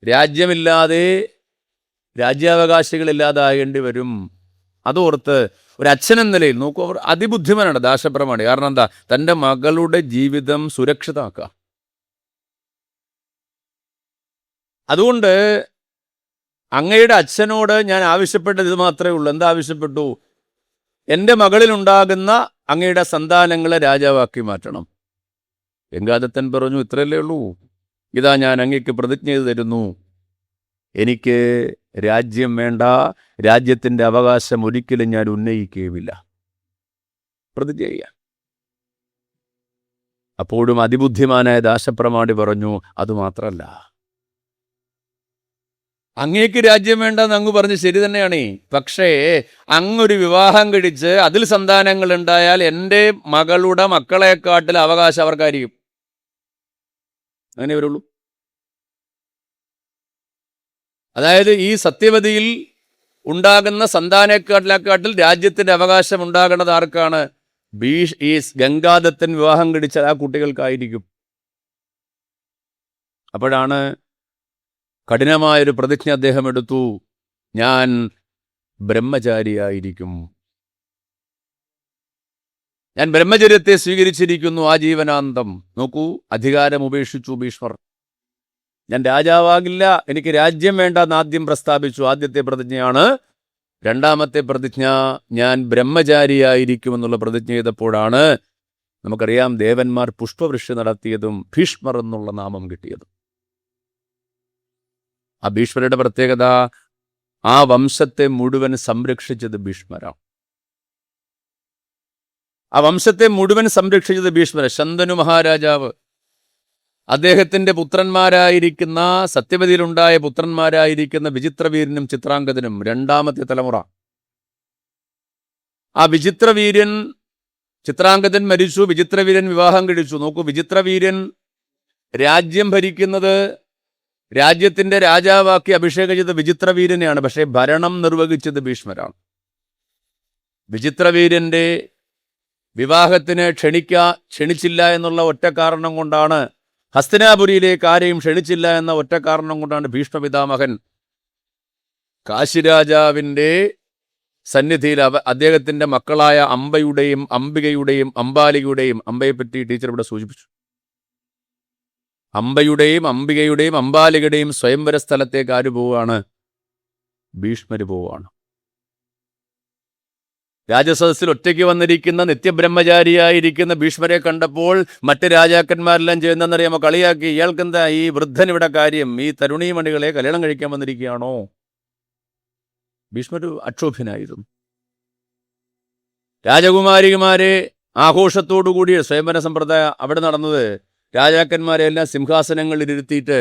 രാജ്യമില്ലാതെ, രാജ്യാവകാശികളില്ലാതാകേണ്ടി വരും. അതോർത്ത് ഒരച്ഛനെന്ന നിലയിൽ നോക്കൂ, അവർ അതിബുദ്ധിമാനാണ്, ദാശപ്രമാണി. കാരണം എന്താ? തൻ്റെ മകളുടെ ജീവിതം സുരക്ഷിതമാക്കുക. അതുകൊണ്ട് അങ്ങയുടെ അച്ഛനോട് ഞാൻ ആവശ്യപ്പെട്ടത് ഇത് മാത്രമേ ഉള്ളൂ. എന്താ ആവശ്യപ്പെട്ടു? എൻ്റെ മകളിലുണ്ടാകുന്ന അങ്ങയുടെ സന്താനങ്ങളെ രാജാവാക്കി മാറ്റണം. ഗംഗാദത്തൻ പറഞ്ഞു, ഇത്രയല്ലേ ഉള്ളൂ. ഇതാ ഞാൻ അങ്ങയ്ക്ക് പ്രതിജ്ഞ ചെയ്തു തരുന്നു, എനിക്ക് രാജ്യം വേണ്ട, രാജ്യത്തിൻ്റെ അവകാശം ഒരിക്കലും ഞാൻ ഉന്നയിക്കുകയുമില്ല. പ്രതിജ്ഞ ചെയ്യാൻ. അപ്പോഴും അതിബുദ്ധിമാനായ ദാശപ്രമാണി പറഞ്ഞു, അതുമാത്രമല്ല, അങ്ങേക്ക് രാജ്യം വേണ്ടെന്ന് അങ്ങ് പറഞ്ഞ് ശരി തന്നെയാണ്. പക്ഷേ അങ്ങൊരു വിവാഹം കഴിച്ച് അതിൽ സന്താനങ്ങൾ ഉണ്ടായാൽ എൻ്റെ മകളുടെ മക്കളെക്കാട്ടിൽ അവകാശം അവർക്കായിരിക്കും. അങ്ങനെ വരുള്ളൂ. അതായത് ഈ സത്യവതിയിൽ ഉണ്ടാകുന്ന സന്താനക്കാട്ടിൽ രാജ്യത്തിൻ്റെ അവകാശം ഉണ്ടാകുന്നത് ആർക്കാണ്? ഈ ഗംഗാദത്തൻ വിവാഹം കഴിച്ചാൽ ആ കുട്ടികൾക്കായിരിക്കും. അപ്പോഴാണ് കഠിനമായൊരു പ്രതിജ്ഞ അദ്ദേഹം എടുത്തു, ഞാൻ ബ്രഹ്മചാരിയായിരിക്കും, ഞാൻ ബ്രഹ്മചര്യത്തെ സ്വീകരിച്ചിരിക്കുന്നു ആജീവനാന്തം. നോക്കൂ, അധികാരം ഉപേക്ഷിച്ചു ഭീഷ്മർ. ഞാൻ രാജാവാകില്ല, എനിക്ക് രാജ്യം വേണ്ടെന്ന് ആദ്യം പ്രസ്താവിച്ചു. ആദ്യത്തെ പ്രതിജ്ഞയാണ്. രണ്ടാമത്തെ പ്രതിജ്ഞ, ഞാൻ ബ്രഹ്മചാരിയായിരിക്കുമെന്നുള്ള പ്രതിജ്ഞ ചെയ്തപ്പോഴാണ് നമുക്കറിയാം ദേവന്മാർ പുഷ്പവൃഷ്ടി നടത്തിയതും ഭീഷ്മർ എന്നുള്ള നാമം കിട്ടിയതും. ആ ഭീഷ്മരുടെ പ്രത്യേകത, ആ വംശത്തെ മുഴുവൻ സംരക്ഷിച്ചത് ഭീഷ്മരാണ്. ആ വംശത്തെ മുഴുവൻ സംരക്ഷിച്ചത് ഭീഷ്മര. ശന്തനു മഹാരാജാവ്, അദ്ദേഹത്തിൻ്റെ പുത്രന്മാരായിരിക്കുന്ന, സത്യവതിയിലുണ്ടായ പുത്രന്മാരായിരിക്കുന്ന വിചിത്രവീര്യനും ചിത്രാംഗതനും, രണ്ടാമത്തെ തലമുറ. ആ വിചിത്രവീര്യൻ, ചിത്രാംഗതൻ മരിച്ചു, വിചിത്രവീര്യൻ വിവാഹം കഴിച്ചു. നോക്കൂ, വിചിത്രവീര്യൻ രാജ്യം ഭരിക്കുന്നത്, രാജ്യത്തിൻ്റെ രാജാവാക്കി അഭിഷേകം ചെയ്ത വിചിത്രവീര്യനെയാണ്. പക്ഷേ ഭരണം നിർവഹിച്ചത് ഭീഷ്മരാണ്. വിചിത്രവീര്യൻ്റെ വിവാഹത്തിന് ക്ഷണിച്ചില്ല എന്നുള്ള ഒറ്റ കാരണം കൊണ്ടാണ്, ഹസ്തിനാപുരിയിലേക്ക് ആരെയും ക്ഷണിച്ചില്ല എന്ന ഒറ്റ കാരണം കൊണ്ടാണ് ഭീഷ്മപിതാമഹൻ കാശിരാജാവിൻ്റെ സന്നിധിയിൽ അദ്ദേഹത്തിൻ്റെ മക്കളായ അംബയുടെയും അംബികയുടെയും അംബാലികയുടെയും, അംബയെപ്പറ്റി ടീച്ചർ ഇവിടെ സൂചിപ്പിച്ചു, അംബയുടെയും അംബികയുടെയും അംബാലികയുടെയും സ്വയംവര സ്ഥലത്തേക്ക് ആര് പോവുകയാണ്? ഭീഷ്മര് പോവുകയാണ്. രാജസദസ്സിൽ ഒറ്റയ്ക്ക് വന്നിരിക്കുന്ന നിത്യബ്രഹ്മചാരിയായിരിക്കുന്ന ഭീഷ്മരെ കണ്ടപ്പോൾ മറ്റ് രാജാക്കന്മാരെല്ലാം ചെയ്യുന്നതെന്നറിയാമോ? കളിയാക്കി, ഇയാൾക്കെന്താ ഈ വൃദ്ധൻ ഇവിടെ കാര്യം? ഈ തരുണീമണികളെ കല്യാണം കഴിക്കാൻ വന്നിരിക്കുകയാണോ? ഭീഷ്മർ അക്ഷോഭ്യനായിരുന്നു. രാജകുമാരിമാരെ ആഘോഷത്തോടുകൂടി സ്വയംവര സമ്പ്രദായം അവിടെ നടന്നത്. രാജാക്കന്മാരെല്ലാം സിംഹാസനങ്ങളിൽ ഇരുത്തിയിട്ട്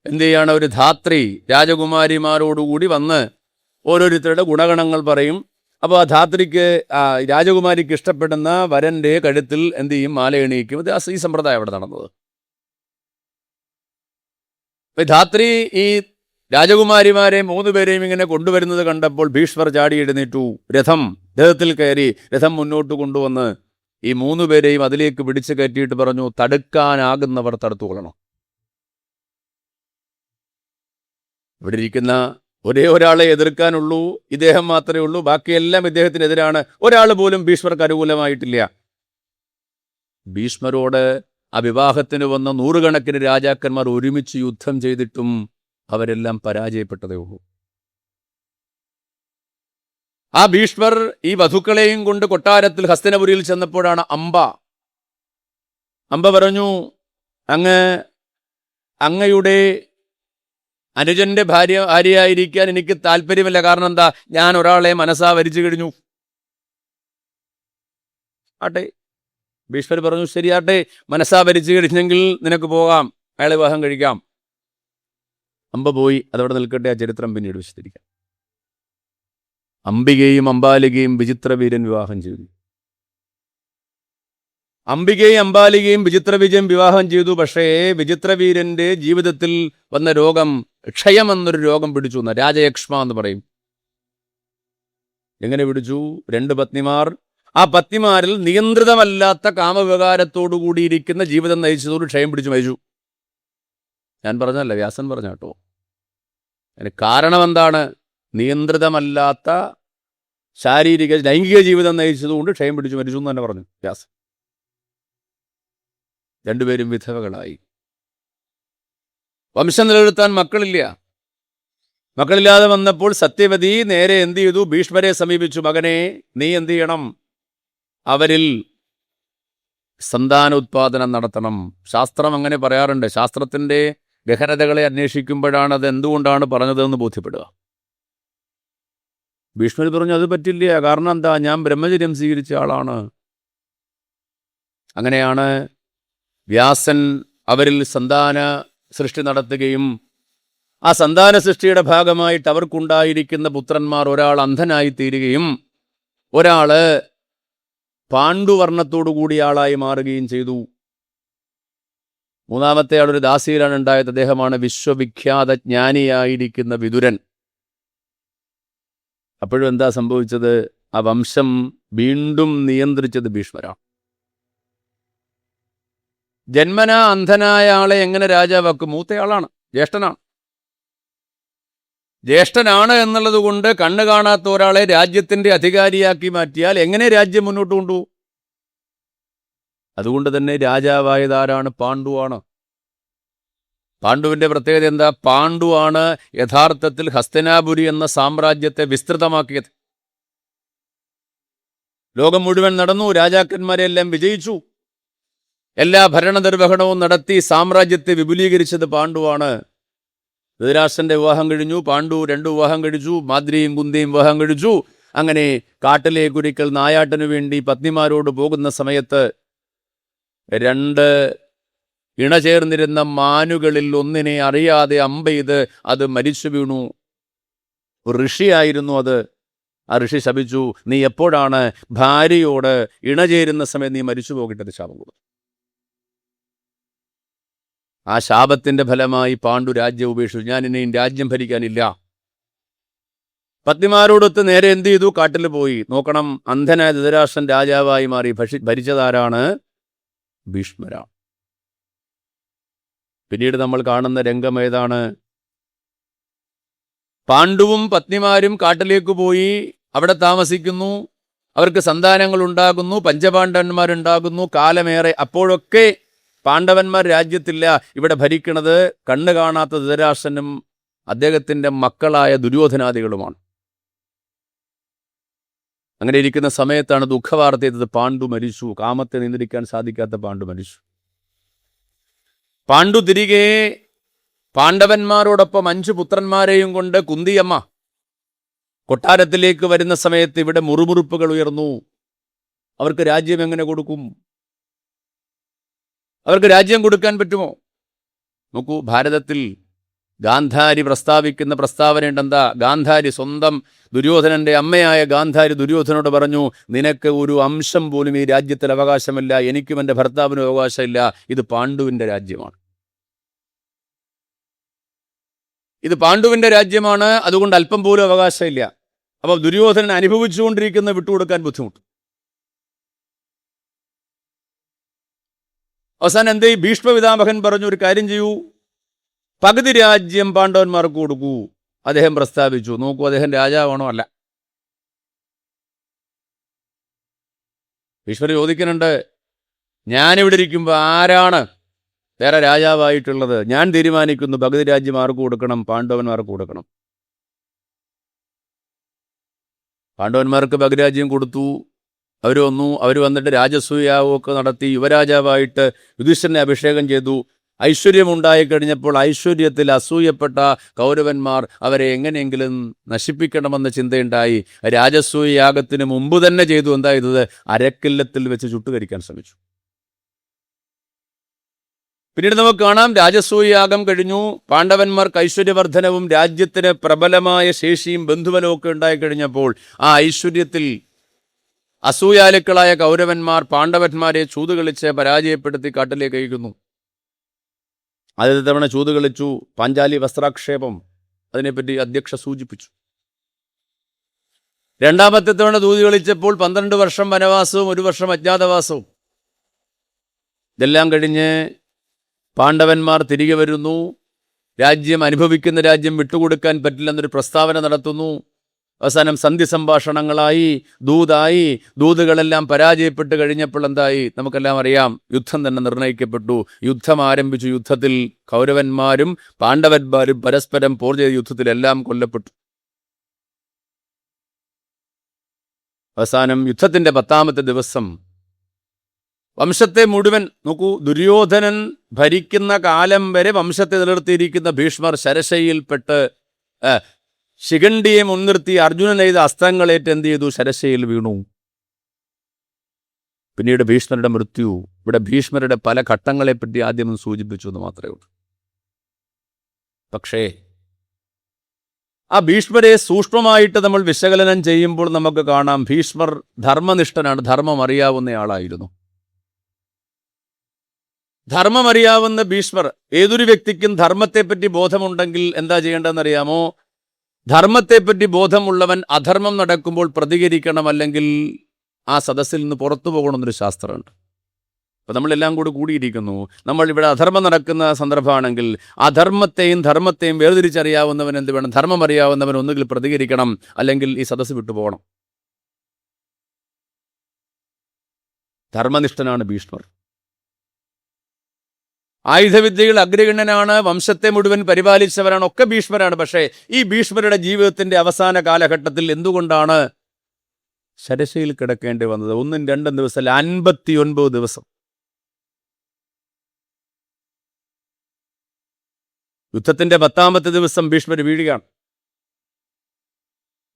എന്ത് ചെയ്യാണ്? ഒരു ധാത്രി രാജകുമാരിമാരോടുകൂടി വന്ന് ഓരോരുത്തരുടെ ഗുണഗണങ്ങൾ പറയും. അപ്പോൾ ആ ധാത്രിക്ക്, രാജകുമാരിക്ക് ഇഷ്ടപ്പെടുന്ന വരൻ്റെ കഴുത്തിൽ എന്ത് ചെയ്യും? മാല എണീക്കും. ഇത് ഈ സമ്പ്രദായം അവിടെ നടന്നത്. ധാത്രി ഈ രാജകുമാരിമാരെ 3 പേരെയും ഇങ്ങനെ കൊണ്ടുവരുന്നത് കണ്ടപ്പോൾ ഭീഷ്മർ ചാടി എഴുന്നേറ്റു, രഥത്തിൽ കയറി രഥം മുന്നോട്ട് കൊണ്ടുവന്ന് ഈ 3 പേരെയും അതിലേക്ക് പിടിച്ചു കയറ്റിയിട്ട് പറഞ്ഞു, തടുക്കാനാകുന്നവർ തടുത്തുകൊള്ളണം. ഇവിടെ ഇരിക്കുന്ന ഒരേ ഒരാളെ എതിർക്കാനുള്ളൂ, ഇദ്ദേഹം മാത്രമേ ഉള്ളൂ. ബാക്കിയെല്ലാം ഇദ്ദേഹത്തിനെതിരാണ്. ഒരാൾ പോലും ഭീഷ്മർക്ക് അനുകൂലമായിട്ടില്ല. ഭീഷ്മരോട് ആ വിവാഹത്തിന് വന്ന 100 കണക്കിന് രാജാക്കന്മാർ ഒരുമിച്ച് യുദ്ധം ചെയ്തിട്ടും അവരെല്ലാം പരാജയപ്പെട്ടതേ ഉള്ളൂ. ആ ഭീഷ്മർ ഈ വധുക്കളെയും കൊണ്ട് കൊട്ടാരത്തിൽ ഹസ്തിനപുരിയിൽ ചെന്നപ്പോഴാണ് അംബ പറഞ്ഞു, അങ്ങയുടെ അനുജന്റെ ഭാര്യയായിരിക്കാൻ എനിക്ക് താല്പര്യമില്ല. കാരണം എന്താ? ഞാൻ ഒരാളെ മനസ്സാ വരിച്ചു കഴിഞ്ഞു. ആട്ടെ, ഭീഷ്മർ പറഞ്ഞു, ശരിയാട്ടെ, മനസ്സാ വരിച്ചു കഴിഞ്ഞെങ്കിൽ നിനക്ക് പോകാം. അയാളെ വിവാഹം കഴിക്കാം. അമ്പ പോയി, അതവിടെ നിൽക്കട്ടെ, ആ ചരിത്രം പിന്നീട് വിശദീകരിക്കാം. അംബികയും അംബാലികയും വിചിത്രവീര്യൻ വിവാഹം ചെയ്തു. അംബികയും അംബാലികയും വിചിത്രവീര്യൻ വിവാഹം ചെയ്തു. പക്ഷേ വിചിത്രവീര്യന്റെ ജീവിതത്തിൽ വന്ന രോഗം ക്ഷയം എന്നൊരു രോഗം പിടിച്ചു എന്ന രാജയക്ഷ്മ എന്ന് പറയും. എങ്ങനെ പിടിച്ചു? 2 പത്നിമാർ. ആ പത്നിമാരിൽ നിയന്ത്രിതമല്ലാത്ത കാമവികാരത്തോടു കൂടിയിരിക്കുന്ന ജീവിതം നയിച്ചതോട് ക്ഷയം പിടിച്ചു മരിച്ചു. ഞാൻ പറഞ്ഞല്ല, വ്യാസൻ പറഞ്ഞ കേട്ടോ. അതിന് കാരണം എന്താണ്? നിയന്ത്രിതമല്ലാത്ത ലൈംഗിക ജീവിതം നയിച്ചതുകൊണ്ട് ക്ഷയം പിടിച്ചു മരിച്ചു എന്ന് തന്നെ പറഞ്ഞു വ്യാസൻ. 2 പേരും വിധവകളായി. വംശം നിലനിർത്താൻ മക്കളില്ല. മക്കളില്ലാതെ വന്നപ്പോൾ സത്യവതി നേരെ എന്ത് ചെയ്തു? ഭീഷ്മരെ സമീപിച്ചു. മകനെ, നീ എന്ത് ചെയ്യണം? അവരിൽ സന്താനോത്പാദനം നടത്തണം. ശാസ്ത്രം അങ്ങനെ പറയാറുണ്ട്. ശാസ്ത്രത്തിൻ്റെ ഗഹനതകളെ അന്വേഷിക്കുമ്പോഴാണ് അത് എന്തുകൊണ്ടാണ് പറഞ്ഞതെന്ന് ബോധ്യപ്പെടുക. ഭീഷ്മർ പറഞ്ഞു, അത് പറ്റില്ല. കാരണം എന്താ? ഞാൻ ബ്രഹ്മചര്യം സ്വീകരിച്ച ആളാണ്. അങ്ങനെയാണ് വ്യാസൻ അവരിൽ സന്താന സൃഷ്ടി നടത്തുകയും ആ സന്താന സൃഷ്ടിയുടെ ഭാഗമായിട്ട് അവർക്കുണ്ടായിരിക്കുന്ന പുത്രന്മാർ ഒരാൾ അന്ധനായി തീരുകയും ഒരാള് പാണ്ഡുവർണ്ണത്തോടു കൂടിയ ആളായി മാറുകയും ചെയ്തു. 3-ാമത്തെ ആളൊരു ദാസിയിലാണ് ഉണ്ടായത്. അദ്ദേഹമാണ് വിശ്വവിഖ്യാത ജ്ഞാനിയായിരിക്കുന്ന വിതുരൻ. അപ്പോഴും എന്താ സംഭവിച്ചത്? ആ വംശം വീണ്ടും നിയന്ത്രിച്ചത് ഭീഷ്മരാണ്. ജന്മന അന്ധനായ ആളെ എങ്ങനെ രാജാവാക്കും? മൂത്തയാളാണ്, ജ്യേഷ്ഠനാണ്. ജ്യേഷ്ഠനാണ് എന്നുള്ളത് കൊണ്ട് കണ്ണു കാണാത്ത ഒരാളെ രാജ്യത്തിന്റെ അധികാരിയാക്കി മാറ്റിയാൽ എങ്ങനെ രാജ്യം മുന്നോട്ട് കൊണ്ടുപോകും? അതുകൊണ്ട് തന്നെ രാജാവായതാരാണ്? പാണ്ഡുവാണ്. പാണ്ഡുവിന്റെ പ്രത്യേകത എന്താ? പാണ്ഡുവാണ് യഥാർത്ഥത്തിൽ ഹസ്തിനാപുരി എന്ന സാമ്രാജ്യത്തെ വിസ്തൃതമാക്കിയത്. ലോകം മുഴുവൻ നടന്നു, രാജാക്കന്മാരെല്ലാം വിജയിച്ചു, എല്ലാ ഭരണനിർവഹണവും നടത്തി സാമ്രാജ്യത്തെ വിപുലീകരിച്ചത് പാണ്ഡുവാണ്. ധൃതരാഷ്ട്രന്റെ വിവാഹം കഴിഞ്ഞു, പാണ്ഡു 2 വിവാഹം കഴിച്ചു, മാദ്രിയും കുന്തിയും വിവാഹം കഴിച്ചു. അങ്ങനെ കാട്ടിലേക്കൊരിക്കൽ നായാട്ടിനു വേണ്ടി പത്നിമാരോട് പോകുന്ന സമയത്ത് 2 ഇണചേർന്നിരുന്ന മാനുകളിൽ ഒന്നിനെ അറിയാതെ അമ്പെയ്ത് അത് മരിച്ചു വീണു. ഋഷിയായിരുന്നു അത്. ആ ഋഷി ശപിച്ചു, നീ എപ്പോഴാണ് ഭാര്യയോട് ഇണചേരുന്ന സമയം നീ മരിച്ചു പോകേണ്ടത് ശാപം കൊടുത്തു. ആ ശാപത്തിന്റെ ഫലമായി പാണ്ഡു രാജ്യം ഉപേക്ഷിച്ചു. ഞാൻ ഇനിയും രാജ്യം ഭരിക്കാനില്ല. പത്നിമാരോടൊത്ത് നേരെ എന്ത് ചെയ്തു? കാട്ടിൽ പോയി. നോക്കണം, അന്ധനായ ധൃതരാഷ്ട്രൻ രാജാവായി മാറി. ഭരിച്ചതാരാണ്? ഭീഷ്മരാണ്. പിന്നീട് നമ്മൾ കാണുന്ന രംഗം ഏതാണ്? പാണ്ഡുവും പത്നിമാരും കാട്ടിലേക്ക് പോയി, അവിടെ താമസിക്കുന്നു, അവർക്ക് സന്താനങ്ങൾ ഉണ്ടാകുന്നു, പഞ്ചപാണ്ഡവന്മാരുണ്ടാകുന്നു. കാലമേറെ. അപ്പോഴൊക്കെ പാണ്ഡവന്മാർ രാജ്യത്തില്ല. ഇവിടെ ഭരിക്കുന്നത് കണ്ണു കാണാത്ത ധൃതരാഷ്ട്രനും അദ്ദേഹത്തിൻ്റെ മക്കളായ ദുര്യോധനാദികളുമാണ്. അങ്ങനെ ഇരിക്കുന്ന സമയത്താണ് ദുഃഖവാർത്ത ചെയ്തത്. പാണ്ഡു മരിച്ചു. കാമത്തെ നിയന്ത്രിക്കാൻ സാധിക്കാത്ത പാണ്ഡു മരിച്ചു. പാണ്ഡു തിരികെ പാണ്ഡവന്മാരോടൊപ്പം 5 പുത്രന്മാരെയും കൊണ്ട് കുന്തിയമ്മ കൊട്ടാരത്തിലേക്ക് വരുന്ന സമയത്ത് ഇവിടെ മുറുമുറുപ്പുകൾ ഉയർന്നു. അവർക്ക് രാജ്യം എങ്ങനെ കൊടുക്കും? അവർക്ക് രാജ്യം കൊടുക്കാൻ പറ്റുമോ? നോക്കൂ, ഭാരതത്തിൽ ഗാന്ധാരി പ്രസ്താവിക്കുന്ന പ്രസ്താവനയുണ്ടെന്താ? ഗാന്ധാരി സ്വന്തം ദുര്യോധനന്റെ അമ്മയായ ഗാന്ധാരി ദുര്യോധനോട് പറഞ്ഞു, നിനക്ക് ഒരു അംശം പോലും ഈ രാജ്യത്തിൽ അവകാശമില്ല, എനിക്കും എൻ്റെ ഭർത്താവിനും അവകാശമില്ല. ഇത് പാണ്ഡുവിൻ്റെ രാജ്യമാണ്. ഇത് പാണ്ഡുവിൻ്റെ രാജ്യമാണ്, അതുകൊണ്ട് അല്പം പോലും അവകാശമില്ല. അപ്പോൾ ദുര്യോധനൻ അനുഭവിച്ചുകൊണ്ടിരിക്കുന്ന വിട്ടുകൊടുക്കാൻ ബുദ്ധിമുട്ട്. അവസാനം എന്തേ? ഭീഷ്മപിതാമഹൻ പറഞ്ഞു, ഒരു കാര്യം ചെയ്യൂ, പകുതി രാജ്യം പാണ്ഡവന്മാർക്ക് കൊടുക്കൂ. അദ്ദേഹം പ്രസ്താവിച്ചു. നോക്കൂ, അദ്ദേഹം രാജാവാണോ? അല്ല. ഭീഷ്മർ ചോദിക്കുന്നുണ്ട്, ഞാനിവിടെ ഇരിക്കുമ്പോൾ ആരാണ് വേറെ രാജാവായിട്ടുള്ളത്? ഞാൻ തീരുമാനിക്കുന്നു, പകുതി രാജ്യം ആർക്ക് കൊടുക്കണം? പാണ്ഡവന്മാർക്ക് കൊടുക്കണം. പാണ്ഡവന്മാർക്ക് പകുതി രാജ്യം കൊടുത്തു. അവർ വന്നിട്ട് രാജസൂയാവൊക്കെ നടത്തി യുവരാജാവായിട്ട് യുധിഷ്ഠിരനെ അഭിഷേകം ചെയ്തു. ഐശ്വര്യമുണ്ടായിക്കഴിഞ്ഞപ്പോൾ ഐശ്വര്യത്തിൽ അസൂയപ്പെട്ട കൗരവന്മാർ അവരെ എങ്ങനെയെങ്കിലും നശിപ്പിക്കണമെന്ന ചിന്തയുണ്ടായി. രാജസൂയയാഗത്തിന് മുമ്പ് തന്നെ ചെയ്തു. എന്താ ചെയ്തത്? അരക്കില്ലത്തിൽ വെച്ച് ചുട്ടുകരിക്കാൻ ശ്രമിച്ചു. പിന്നീട് നമുക്ക് കാണാം, രാജസൂയയാഗം കഴിഞ്ഞു, പാണ്ഡവന്മാർക്ക് ഐശ്വര്യവർദ്ധനവും രാജ്യത്തിന് പ്രബലമായ ശേഷിയും ബന്ധുബലവും ഒക്കെ ഉണ്ടായിക്കഴിഞ്ഞപ്പോൾ ആ ഐശ്വര്യത്തിൽ അസൂയാലുക്കളായ കൗരവന്മാർ പാണ്ഡവന്മാരെ ചൂതുകളിച്ച് പരാജയപ്പെടുത്തി കാട്ടിലേക്ക് അയക്കുന്നു. ആദ്യത്തെ തവണ ചൂതുകളിച്ചു, പാഞ്ചാലി വസ്ത്രാക്ഷേപം, അതിനെപ്പറ്റി അധ്യക്ഷ സൂചിപ്പിച്ചു. രണ്ടാമത്തെ തവണ ചൂത് കളിച്ചപ്പോൾ 12 വർഷം വനവാസവും 1 വർഷം അജ്ഞാതവാസവും. ഇതെല്ലാം കഴിഞ്ഞ് പാണ്ഡവന്മാർ തിരികെ വരുന്നു. അനുഭവിക്കുന്ന രാജ്യം വിട്ടുകൊടുക്കാൻ പറ്റില്ലെന്നൊരു പ്രസ്താവന നടത്തുന്നു. അവസാനം സന്ധി സംഭാഷണങ്ങളായി, ദൂതുകളെല്ലാം പരാജയപ്പെട്ട് കഴിഞ്ഞപ്പോൾ എന്തായി നമുക്കെല്ലാം അറിയാം. യുദ്ധം തന്നെ നിർണയിക്കപ്പെട്ടു. യുദ്ധം ആരംഭിച്ചു. യുദ്ധത്തിൽ കൗരവന്മാരും പാണ്ഡവന്മാരും പരസ്പരം പോർ ചെയ്ത യുദ്ധത്തിലെല്ലാം കൊല്ലപ്പെട്ടു. അവസാനം യുദ്ധത്തിന്റെ 10ാമത്തെ ദിവസം വംശത്തെ മുഴുവൻ നോക്കൂ, ദുര്യോധനൻ ഭരിക്കുന്ന കാലം വരെ വംശത്തെ നിലനിർത്തിയിരിക്കുന്ന ഭീഷ്മർ ശരശയിൽപ്പെട്ട് ശിഖണ്ഡിയെ മുൻനിർത്തി അർജുനൻ എയ്ത അസ്ത്രങ്ങളേറ്റ് എന്ത് ചെയ്തു? ശരശയിൽ വീണു. പിന്നീട് ഭീഷ്മരുടെ മൃത്യു. ഇവിടെ ഭീഷ്മരുടെ പല ഘട്ടങ്ങളെപ്പറ്റി ആദ്യം സൂചിപ്പിച്ചു എന്ന് മാത്രമേ ഉള്ളൂ. പക്ഷേ ആ ഭീഷ്മരെ സൂക്ഷ്മമായിട്ട് നമ്മൾ വിശകലനം ചെയ്യുമ്പോൾ നമുക്ക് കാണാം, ഭീഷ്മർ ധർമ്മനിഷ്ഠനാണ്, ധർമ്മം അറിയാവുന്നയാളായിരുന്നു. ധർമ്മം അറിയാവുന്ന ഭീഷ്മർ, ഏതൊരു വ്യക്തിക്കും ധർമ്മത്തെപ്പറ്റി ബോധമുണ്ടെങ്കിൽ എന്താ ചെയ്യേണ്ടതെന്നറിയാമോ? ധർമ്മത്തെപ്പറ്റി ബോധമുള്ളവൻ അധർമ്മം നടക്കുമ്പോൾ പ്രതികരിക്കണം, അല്ലെങ്കിൽ ആ സദസ്സിൽ നിന്ന് പുറത്തു പോകണമെന്നൊരു ശാസ്ത്രമുണ്ട്. അപ്പം നമ്മളെല്ലാം കൂടിയിരിക്കുന്നു. നമ്മൾ ഇവിടെ അധർമ്മം നടക്കുന്ന സന്ദർഭമാണെങ്കിൽ അധർമ്മത്തെയും ധർമ്മത്തെയും വേർതിരിച്ചറിയാവുന്നവൻ എന്ത് വേണം? ധർമ്മം അറിയാവുന്നവൻ ഒന്നുകിൽ പ്രതികരിക്കണം, അല്ലെങ്കിൽ ഈ സദസ്സ് വിട്ടുപോകണം. ധർമ്മനിഷ്ഠനാണ് ഭീഷ്മർ. ആയുധവിദ്യയിൽ അഗ്രഗണ്യനാണ്, വംശത്തെ മുഴുവൻ പരിപാലിച്ചവരാണ്, ഒക്കെ ഭീഷ്മരാണ്. പക്ഷേ ഈ ഭീഷ്മരുടെ ജീവിതത്തിന്റെ അവസാന കാലഘട്ടത്തിൽ എന്തുകൊണ്ടാണ് ശരശയിൽ കിടക്കേണ്ടി വന്നത്? 1ഉം 2ഉം ദിവസം 59 ദിവസം. യുദ്ധത്തിന്റെ 10ാമത്തെ ദിവസം ഭീഷ്മർ വീഴുകയാണ്.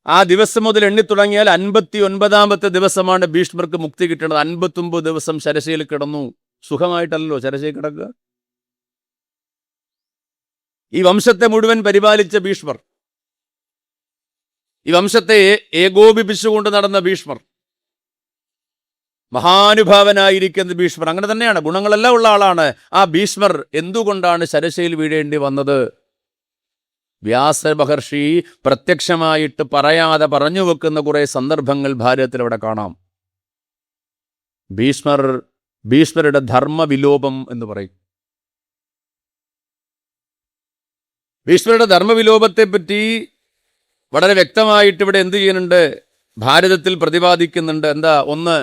ആ ദിവസം മുതൽ എണ്ണിത്തുടങ്ങിയാൽ 59ാമത്തെ ദിവസമാണ് ഭീഷ്മർക്ക് മുക്തി കിട്ടുന്നത്. 59 ദിവസം ശരശയിൽ കിടന്നു. സുഖമായിട്ടല്ലോ ശരശയിൽ കിടക്കുക. ഈ വംശത്തെ മുഴുവൻ പരിപാലിച്ച ഭീഷ്മർ, ഈ വംശത്തെ ഏകോപിപ്പിച്ചുകൊണ്ട് നടന്ന ഭീഷ്മർ, മഹാനുഭാവനായിരിക്കുന്ന ഭീഷ്മർ, അങ്ങനെ തന്നെയാണ്, ഗുണങ്ങളെല്ലാം ഉള്ള ആളാണ്. ആ ഭീഷ്മർ എന്തുകൊണ്ടാണ് ശരശയിൽ വീഴേണ്ടി വന്നത്? വ്യാസമഹർഷി പ്രത്യക്ഷമായിട്ട് പറയാതെ പറഞ്ഞു വെക്കുന്ന കുറെ സന്ദർഭങ്ങൾ ഭാരതത്തിൽ അവിടെ കാണാം. ഭീഷ്മരുടെ ധർമ്മവിലോപം എന്ന് പറയും. ഭീഷ്മരുടെ ധർമ്മവിലോപത്തെപ്പറ്റി വളരെ വ്യക്തമായിട്ട് ഇവിടെ എന്ത് ചെയ്യുന്നുണ്ട്? ഭാരതത്തിൽ പ്രതിപാദിക്കുന്നുണ്ട്. എന്താ? ഒന്ന്,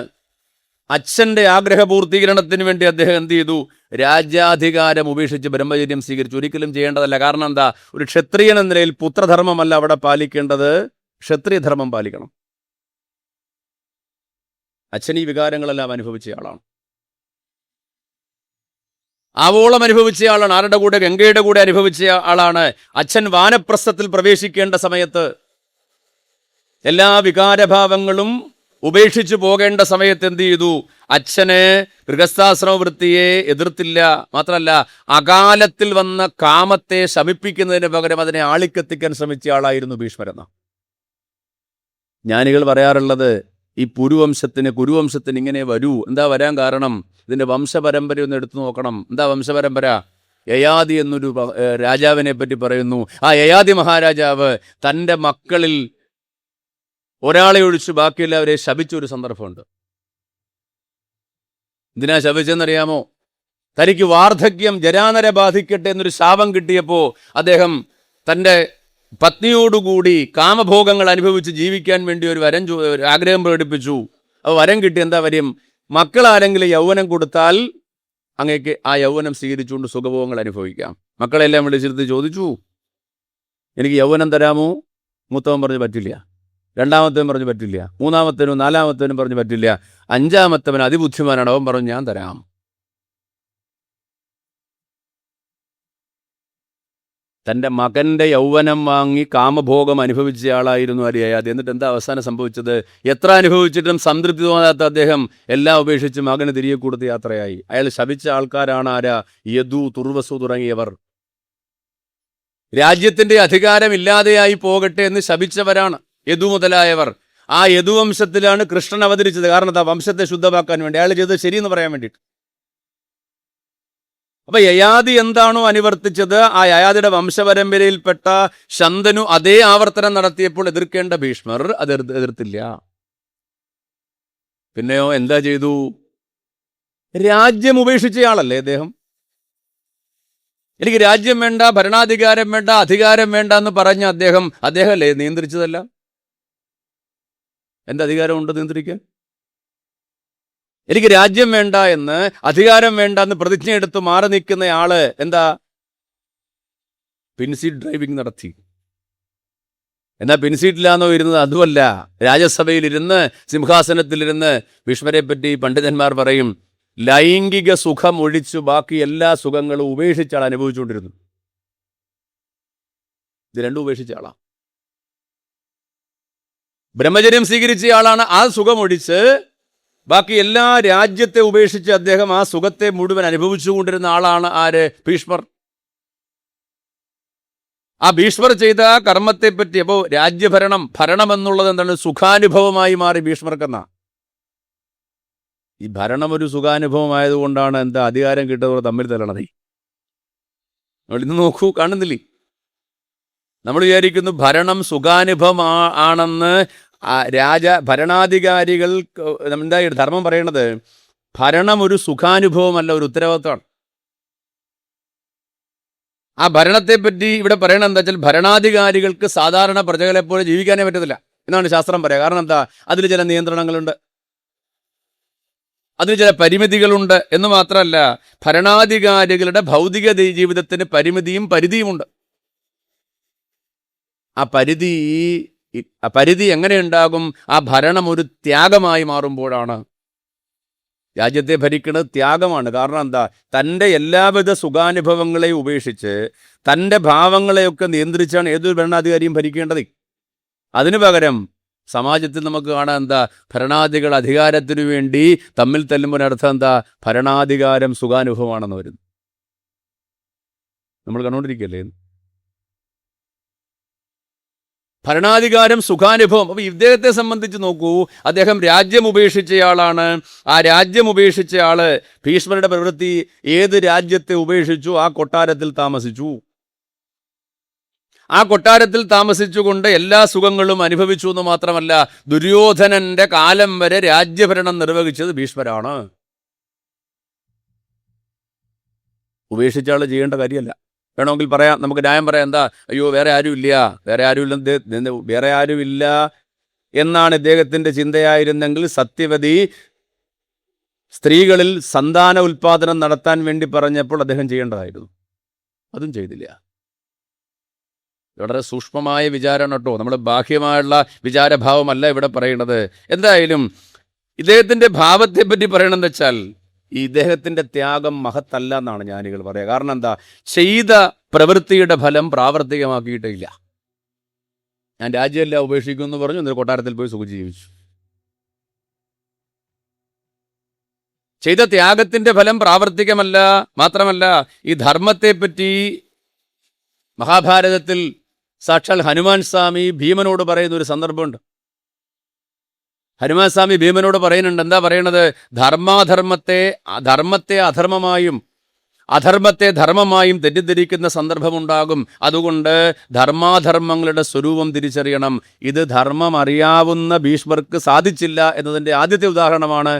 അച്ഛൻ്റെ ആഗ്രഹപൂർത്തീകരണത്തിന് വേണ്ടി അദ്ദേഹം എന്ത് ചെയ്തു? രാജ്യാധികാരം ഉപേക്ഷിച്ച് ബ്രഹ്മചര്യം സ്വീകരിച്ചു. ഒരിക്കലും ചെയ്യേണ്ടതല്ല. കാരണം എന്താ? ഒരു ക്ഷത്രിയൻ എന്ന നിലയിൽ പുത്രധർമ്മമല്ല അവിടെ പാലിക്കേണ്ടത്, ക്ഷത്രിയധർമ്മം പാലിക്കണം. അച്ഛൻ ഈ വികാരങ്ങളെല്ലാം അനുഭവിച്ചയാളാണ്, ആവോളം അനുഭവിച്ചയാളാണ്. ആരുടെ കൂടെ? ഗംഗയുടെ കൂടെ അനുഭവിച്ച ആളാണ്. അച്ഛൻ വാനപ്രസ്ഥത്തിൽ പ്രവേശിക്കേണ്ട സമയത്ത് എല്ലാ വികാരഭാവങ്ങളും ഉപേക്ഷിച്ചു പോകേണ്ട സമയത്ത് എന്ത് ചെയ്തു? അച്ഛന് ഗൃഹസ്ഥാശ്രമവൃത്തിയെ എതിർത്തില്ല. മാത്രമല്ല, അകാലത്തിൽ വന്ന കാമത്തെ ശമിപ്പിക്കുന്നതിന് പകരം അതിനെ ആളിക്കത്തിക്കാൻ ശ്രമിച്ച ആളായിരുന്നു ഭീഷ്മരെന്ന. ജ്ഞാനികൾ പറയാറുള്ളത്, ഈ കുരുവംശത്തിന് ഇങ്ങനെ വരൂ. എന്താ വരാൻ കാരണം? ഇതിൻ്റെ വംശപരമ്പര ഒന്ന് എടുത്തു നോക്കണം. എന്താ വംശപരമ്പര? യയാതി എന്നൊരു രാജാവിനെ പറ്റി പറയുന്നു. ആ യയാതി മഹാരാജാവ് തൻ്റെ മക്കളിൽ ഒരാളെ ഒഴിച്ച് ബാക്കിയെല്ലാവരെ ശപിച്ചൊരു സന്ദർഭമുണ്ട്. എന്തിനാ ശപിച്ചെന്നറിയാമോ? തനിക്ക് വാർദ്ധക്യം, ജരാനര ബാധിക്കട്ടെ എന്നൊരു ശാപം കിട്ടിയപ്പോൾ അദ്ദേഹം തൻ്റെ പത്നിയോടുകൂടി കാമഭോഗങ്ങൾ അനുഭവിച്ച് ജീവിക്കാൻ വേണ്ടി ഒരു ആഗ്രഹം പ്രകടിപ്പിച്ചു. അപ്പോൾ വരം കിട്ടി. എന്താ വരം? മക്കളാരെങ്കിലും യൗവനം കൊടുത്താൽ അങ്ങേക്ക് ആ യൗവനം സ്വീകരിച്ചുകൊണ്ട് സുഖഭോഗങ്ങൾ അനുഭവിക്കാം. മക്കളെല്ലാം വിളിച്ചിരുത്തി ചോദിച്ചു, എനിക്ക് യൗവനം തരാമോ? മൂത്തവൻ പറഞ്ഞു പറ്റില്ല. രണ്ടാമത്തവൻ പറഞ്ഞു പറ്റില്ല. മൂന്നാമത്തവനും നാലാമത്തവനും പറഞ്ഞു പറ്റില്ല. അഞ്ചാമത്തവൻ അതിബുദ്ധിമാനാണ്, അവൻ പറഞ്ഞു ഞാൻ തരാം. തൻ്റെ മകൻ്റെ യൗവനം വാങ്ങി കാമഭോഗം അനുഭവിച്ചയാളായിരുന്നു അരിയാതെ. എന്നിട്ട് എന്താ അവസാനം സംഭവിച്ചത്? എത്ര അനുഭവിച്ചിട്ടും സംതൃപ്തി തോന്നാത്ത അദ്ദേഹം എല്ലാം ഉപേക്ഷിച്ച് മകന് തിരികെ കൊടുത്ത് യാത്രയായി. അയാൾ ശപിച്ച ആൾക്കാരാണ് ആരാ? യദു, തുർവസു തുടങ്ങിയവർ. രാജ്യത്തിൻ്റെ അധികാരമില്ലാതെയായി പോകട്ടെ എന്ന് ശപിച്ചവരാണ് യദു മുതലായവർ. ആ യദുവംശത്തിലാണ് കൃഷ്ണൻ അവതരിച്ചത്. കാരണം എന്താ? വംശത്തെ ശുദ്ധമാക്കാൻ വേണ്ടി. അയാൾ ചെയ്തത് ശരിയെന്ന് പറയാൻ വേണ്ടിയിട്ട്. അപ്പൊ യയാതി എന്താണോ അനുവർത്തിച്ചത്, ആ യയാതിയുടെ വംശപരമ്പരയിൽപ്പെട്ട ശന്തനു അതേ ആവർത്തനം നടത്തിയപ്പോൾ എതിർക്കേണ്ട ഭീഷ്മർ അത് എതിർത്തില്ല. പിന്നെയോ എന്താ ചെയ്തു? രാജ്യം ഉപേക്ഷിച്ചയാളല്ലേ അദ്ദേഹം. എനിക്ക് രാജ്യം വേണ്ട, ഭരണാധികാരം വേണ്ട, അധികാരം വേണ്ട എന്ന് പറഞ്ഞ അദ്ദേഹമല്ലേ നിയന്ത്രിച്ചതല്ല. എൻ്റെ അധികാരമുണ്ട് നിയന്ത്രിക്കാൻ? എനിക്ക് രാജ്യം വേണ്ട എന്ന്, അധികാരം വേണ്ട എന്ന് പ്രതിജ്ഞയെടുത്ത് മാറി നിൽക്കുന്നയാള് എന്താ? പിൻസീറ്റ് ഡ്രൈവിംഗ് നടത്തി. എന്നാ പിൻസീറ്റിലാണോ ഇരുന്നത്? അതുമല്ല, രാജ്യസഭയിലിരുന്ന്, സിംഹാസനത്തിലിരുന്ന്. ഭീഷ്മരെ പറ്റി പണ്ഡിതന്മാർ പറയും, ലൈംഗിക സുഖം ഒഴിച്ചു ബാക്കി എല്ലാ സുഖങ്ങളും ഉപേക്ഷിച്ച ആൾ അനുഭവിച്ചുകൊണ്ടിരുന്നു. ഇത് രണ്ടും ഉപേക്ഷിച്ച ആളാ. ബ്രഹ്മചര്യം സ്വീകരിച്ചയാളാണ്. ആ സുഖമൊഴിച്ച് ബാക്കി എല്ലാ രാജ്യത്തെ ഉപേക്ഷിച്ച് അദ്ദേഹം ആ സുഖത്തെ മുഴുവൻ അനുഭവിച്ചുകൊണ്ടിരുന്ന ആളാണ് ആര്? ഭീഷ്മർ. ആ ഭീഷ്മർ ചെയ്ത കർമ്മത്തെപ്പറ്റി, അപ്പോൾ ഭരണം എന്നുള്ളത് എന്താണ്? സുഖാനുഭവമായി മാറി ഭീഷ്മർക്കെന്ന. ഈ ഭരണം ഒരു സുഖാനുഭവമായതുകൊണ്ടാണ് എന്താ അധികാരം കിട്ടുന്നവർ തമ്മിൽ തല്ലണത്. നമ്മൾ ഇന്ന് നോക്കൂ, കാണുന്നില്ലേ? നമ്മൾ വിചാരിക്കുന്നു ഭരണം സുഖാനുഭവം ആണെന്ന്. ഭരണാധികാരികൾ എന്താ ധർമ്മം പറയണത്? ഭരണം ഒരു സുഖാനുഭവമല്ല, ഒരു ഉത്തരവാദിത്തമാണ്. ആ ഭരണത്തെപ്പറ്റി ഇവിടെ പറയണത് എന്താ വെച്ചാൽ, ഭരണാധികാരികൾക്ക് സാധാരണ പ്രജകളെ പോലെ ജീവിക്കാനേ പറ്റത്തില്ല എന്നാണ് ശാസ്ത്രം പറയുക. കാരണം എന്താ? അതിൽ ചില നിയന്ത്രണങ്ങളുണ്ട്, അതിന് ചില പരിമിതികളുണ്ട്. എന്ന് മാത്രമല്ല, ഭരണാധികാരികളുടെ ഭൗതിക ജീവിതത്തിന് പരിധിയുമുണ്ട്. ആ പരിധി എങ്ങനെയുണ്ടാകും? ആ ഭരണം ഒരു ത്യാഗമായി മാറുമ്പോഴാണ്. രാജ്യത്തെ ഭരിക്കുന്നത് ത്യാഗമാണ്. കാരണം എന്താ? തൻ്റെ എല്ലാവിധ സുഖാനുഭവങ്ങളെയും ഉപേക്ഷിച്ച് തൻ്റെ ഭാവങ്ങളെയൊക്കെ നിയന്ത്രിച്ചാണ് ഏതൊരു ഭരണാധികാരിയും ഭരിക്കേണ്ടത്. അതിനു പകരം സമാജത്തിൽ നമുക്ക് കാണാൻ എന്താ? ഭരണാധികൾ അധികാരത്തിനു വേണ്ടി തമ്മിൽ തല്ലുമ്പോൾ അർത്ഥം എന്താ? ഭരണാധികാരം സുഖാനുഭവമാണെന്ന് വരുന്നു. നമ്മൾ കണ്ടുകൊണ്ടിരിക്കുകയല്ലേ? ഭരണാധികാരം സുഖാനുഭവം. അപ്പോൾ ഇദ്ദേഹത്തെ സംബന്ധിച്ച് നോക്കൂ, അദ്ദേഹം രാജ്യം ഉപേക്ഷിച്ചയാളാണ്. ആ രാജ്യം ഉപേക്ഷിച്ചയാള് ഭീഷ്മരുടെ പ്രവൃത്തി ഏത് രാജ്യത്തെ ഉപേക്ഷിച്ചു? ആ കൊട്ടാരത്തിൽ താമസിച്ചു. ആ കൊട്ടാരത്തിൽ താമസിച്ചുകൊണ്ട് എല്ലാ സുഖങ്ങളും അനുഭവിച്ചു എന്ന് മാത്രമല്ല, ദുര്യോധനന്റെ കാലം വരെ രാജ്യഭരണം നിർവഹിച്ചത് ഭീഷ്മരാണ്. ഉപേക്ഷിച്ച ആൾ ചെയ്യേണ്ട കാര്യമല്ല. വേണമെങ്കിൽ പറയാം, നമുക്ക് ന്യായം പറയാം. എന്താ? അയ്യോ വേറെ ആരുമില്ല എന്നാണ് ഇദ്ദേഹത്തിൻ്റെ ചിന്തയായിരുന്നെങ്കിൽ സത്യവതി സ്ത്രീകളിൽ സന്താന ഉൽപാദനം നടത്താൻ വേണ്ടി പറഞ്ഞപ്പോൾ അദ്ദേഹം ചെയ്യേണ്ടതായിരുന്നു. അതും ചെയ്തില്ല. വളരെ സൂക്ഷ്മമായ വിചാരമാണ് കേട്ടോ. നമ്മൾ ബാഹ്യമായുള്ള വിചാരഭാവമല്ല ഇവിടെ പറയുന്നത്. എന്തായാലും ഇദ്ദേഹത്തിൻ്റെ ഭാവത്തെപ്പറ്റി പറയണമെന്ന് വെച്ചാൽ, ഈ ഇദ്ദേഹത്തിൻ്റെ ത്യാഗം മഹത്തല്ല എന്നാണ് ജ്ഞാനികൾ പറയുക. കാരണം എന്താ? ചെയ്ത പ്രവൃത്തിയുടെ ഫലം പ്രാവർത്തികമാക്കിയിട്ടില്ല. ഞാൻ രാജ്യമെല്ലാം ഉപേക്ഷിക്കുമെന്ന് പറഞ്ഞു, എന്നിട്ട് കൊട്ടാരത്തിൽ പോയി സുഖിച്ച് ജീവിച്ചു. ചെയ്ത ത്യാഗത്തിൻ്റെ ഫലം പ്രാവർത്തികമല്ല. മാത്രമല്ല, ഈ ധർമ്മത്തെപ്പറ്റി മഹാഭാരതത്തിൽ സാക്ഷാൽ ഹനുമാൻ സ്വാമി ഭീമനോട് പറയുന്ന ഒരു സന്ദർഭമുണ്ട്. ഹനുമാൻ സ്വാമി ഭീമനോട് പറയുന്നുണ്ട്. എന്താ പറയണത്? ധർമ്മത്തെ അധർമ്മമായും അധർമ്മത്തെ ധർമ്മമായും തെറ്റിദ്ധരിക്കുന്ന സന്ദർഭമുണ്ടാകും. അതുകൊണ്ട് ധർമാധർമ്മങ്ങളുടെ സ്വരൂപം തിരിച്ചറിയണം. ഇത് ധർമ്മം അറിയാവുന്ന ഭീഷ്മർക്ക് സാധിച്ചില്ല എന്നതിൻ്റെ ആദ്യത്തെ ഉദാഹരണമാണ്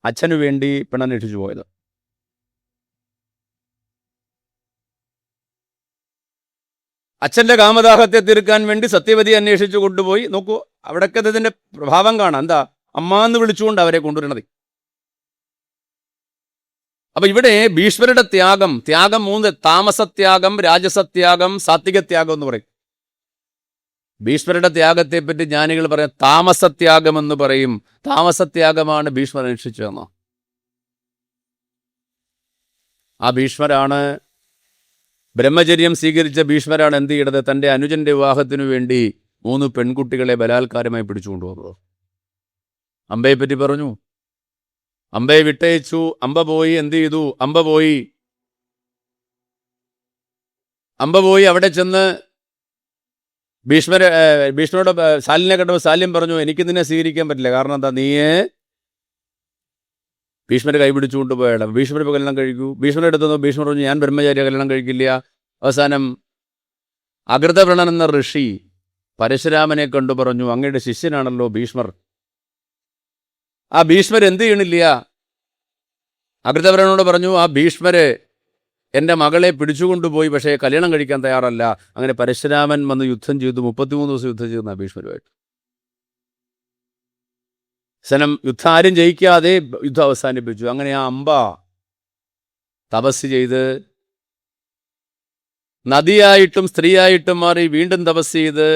അച്ഛനു വേണ്ടി പിണനേഷിച്ചു പോയത്. അച്ഛൻ്റെ കാമദാഹത്തെ തീർക്കാൻ വേണ്ടി സത്യവതി അന്വേഷിച്ചു കൊണ്ടുപോയി. നോക്കൂ, അവിടൊക്കെ ഇതിൻ്റെ പ്രഭാവം കാണാം. എന്താ? അമ്മ എന്ന് വിളിച്ചുകൊണ്ട് അവരെ കൊണ്ടുവരണത്. അപ്പൊ ഇവിടെ ഭീഷ്മരുടെ ത്യാഗം 3: താമസത്യാഗം, രാജസത്യാഗം, സാത്വികത്യാഗം എന്ന് പറയും. ഭീഷ്മരുടെ ത്യാഗത്തെപ്പറ്റി ജ്ഞാനികൾ പറയാം താമസത്യാഗം എന്ന് പറയും. താമസത്യാഗമാണ് ഭീഷ്മർ അനുഷ്ഠിച്ചതെന്ന്. ആ ഭീഷ്മരാണ് ബ്രഹ്മചര്യം സ്വീകരിച്ച ഭീഷ്മരാണ് എന്ത് ചെയ്തത്? തൻ്റെ അനുജന്റെ വിവാഹത്തിനു വേണ്ടി 3 പെൺകുട്ടികളെ ബലാത്കാരമായി പിടിച്ചുകൊണ്ടുവന്നത്. അമ്പയെ പറ്റി പറഞ്ഞു. അമ്പയെ വിട്ടയച്ചു. അമ്പ പോയി എന്ത് ചെയ്തു? അമ്പ പോയി അവിടെ ചെന്ന് ഭീഷ്മരോട് സാലിനെ കണ്ടപ്പോൾ സാല്യം പറഞ്ഞു, എനിക്ക് നിന്നെ സ്വീകരിക്കാൻ പറ്റില്ല. കാരണം എന്താ? നീയെ ഭീഷ്മരെ കൈപിടിച്ചുകൊണ്ട് പോയാൽ ഭീഷ്മർ ഇപ്പോൾ കല്യാണം കഴിക്കൂ. ഭീഷ്മരുടെ അടുത്ത് ഭീഷ്മർ പറഞ്ഞു, ഞാൻ ബ്രഹ്മചാരിയെ കല്യാണം കഴിക്കില്ല. അവസാനം അകൃതവ്രണൻ എന്ന ഋഷി പരശുരാമനെ കണ്ടു പറഞ്ഞു, അങ്ങയുടെ ശിഷ്യനാണല്ലോ ഭീഷ്മർ. ആ ഭീഷ്മർ എന്ത് ചെയ്യണില്ല? അകൃതവ്രണനോട് പറഞ്ഞു, ആ ഭീഷ്മര് എൻ്റെ മകളെ പിടിച്ചുകൊണ്ടുപോയി, പക്ഷേ കല്യാണം കഴിക്കാൻ തയ്യാറല്ല. അങ്ങനെ പരശുരാമൻ വന്ന് യുദ്ധം ചെയ്തു. 33 ദിവസം യുദ്ധം ചെയ്തു ഭീഷ്മരുമായിട്ട്. യുദ്ധം ആരും ജയിക്കാതെ യുദ്ധം അവസാനിപ്പിച്ചു. അങ്ങനെ ആ അമ്പ തപസ് ചെയ്ത് നദിയായിട്ടും സ്ത്രീയായിട്ടും മാറി, വീണ്ടും തപസ് ചെയ്ത്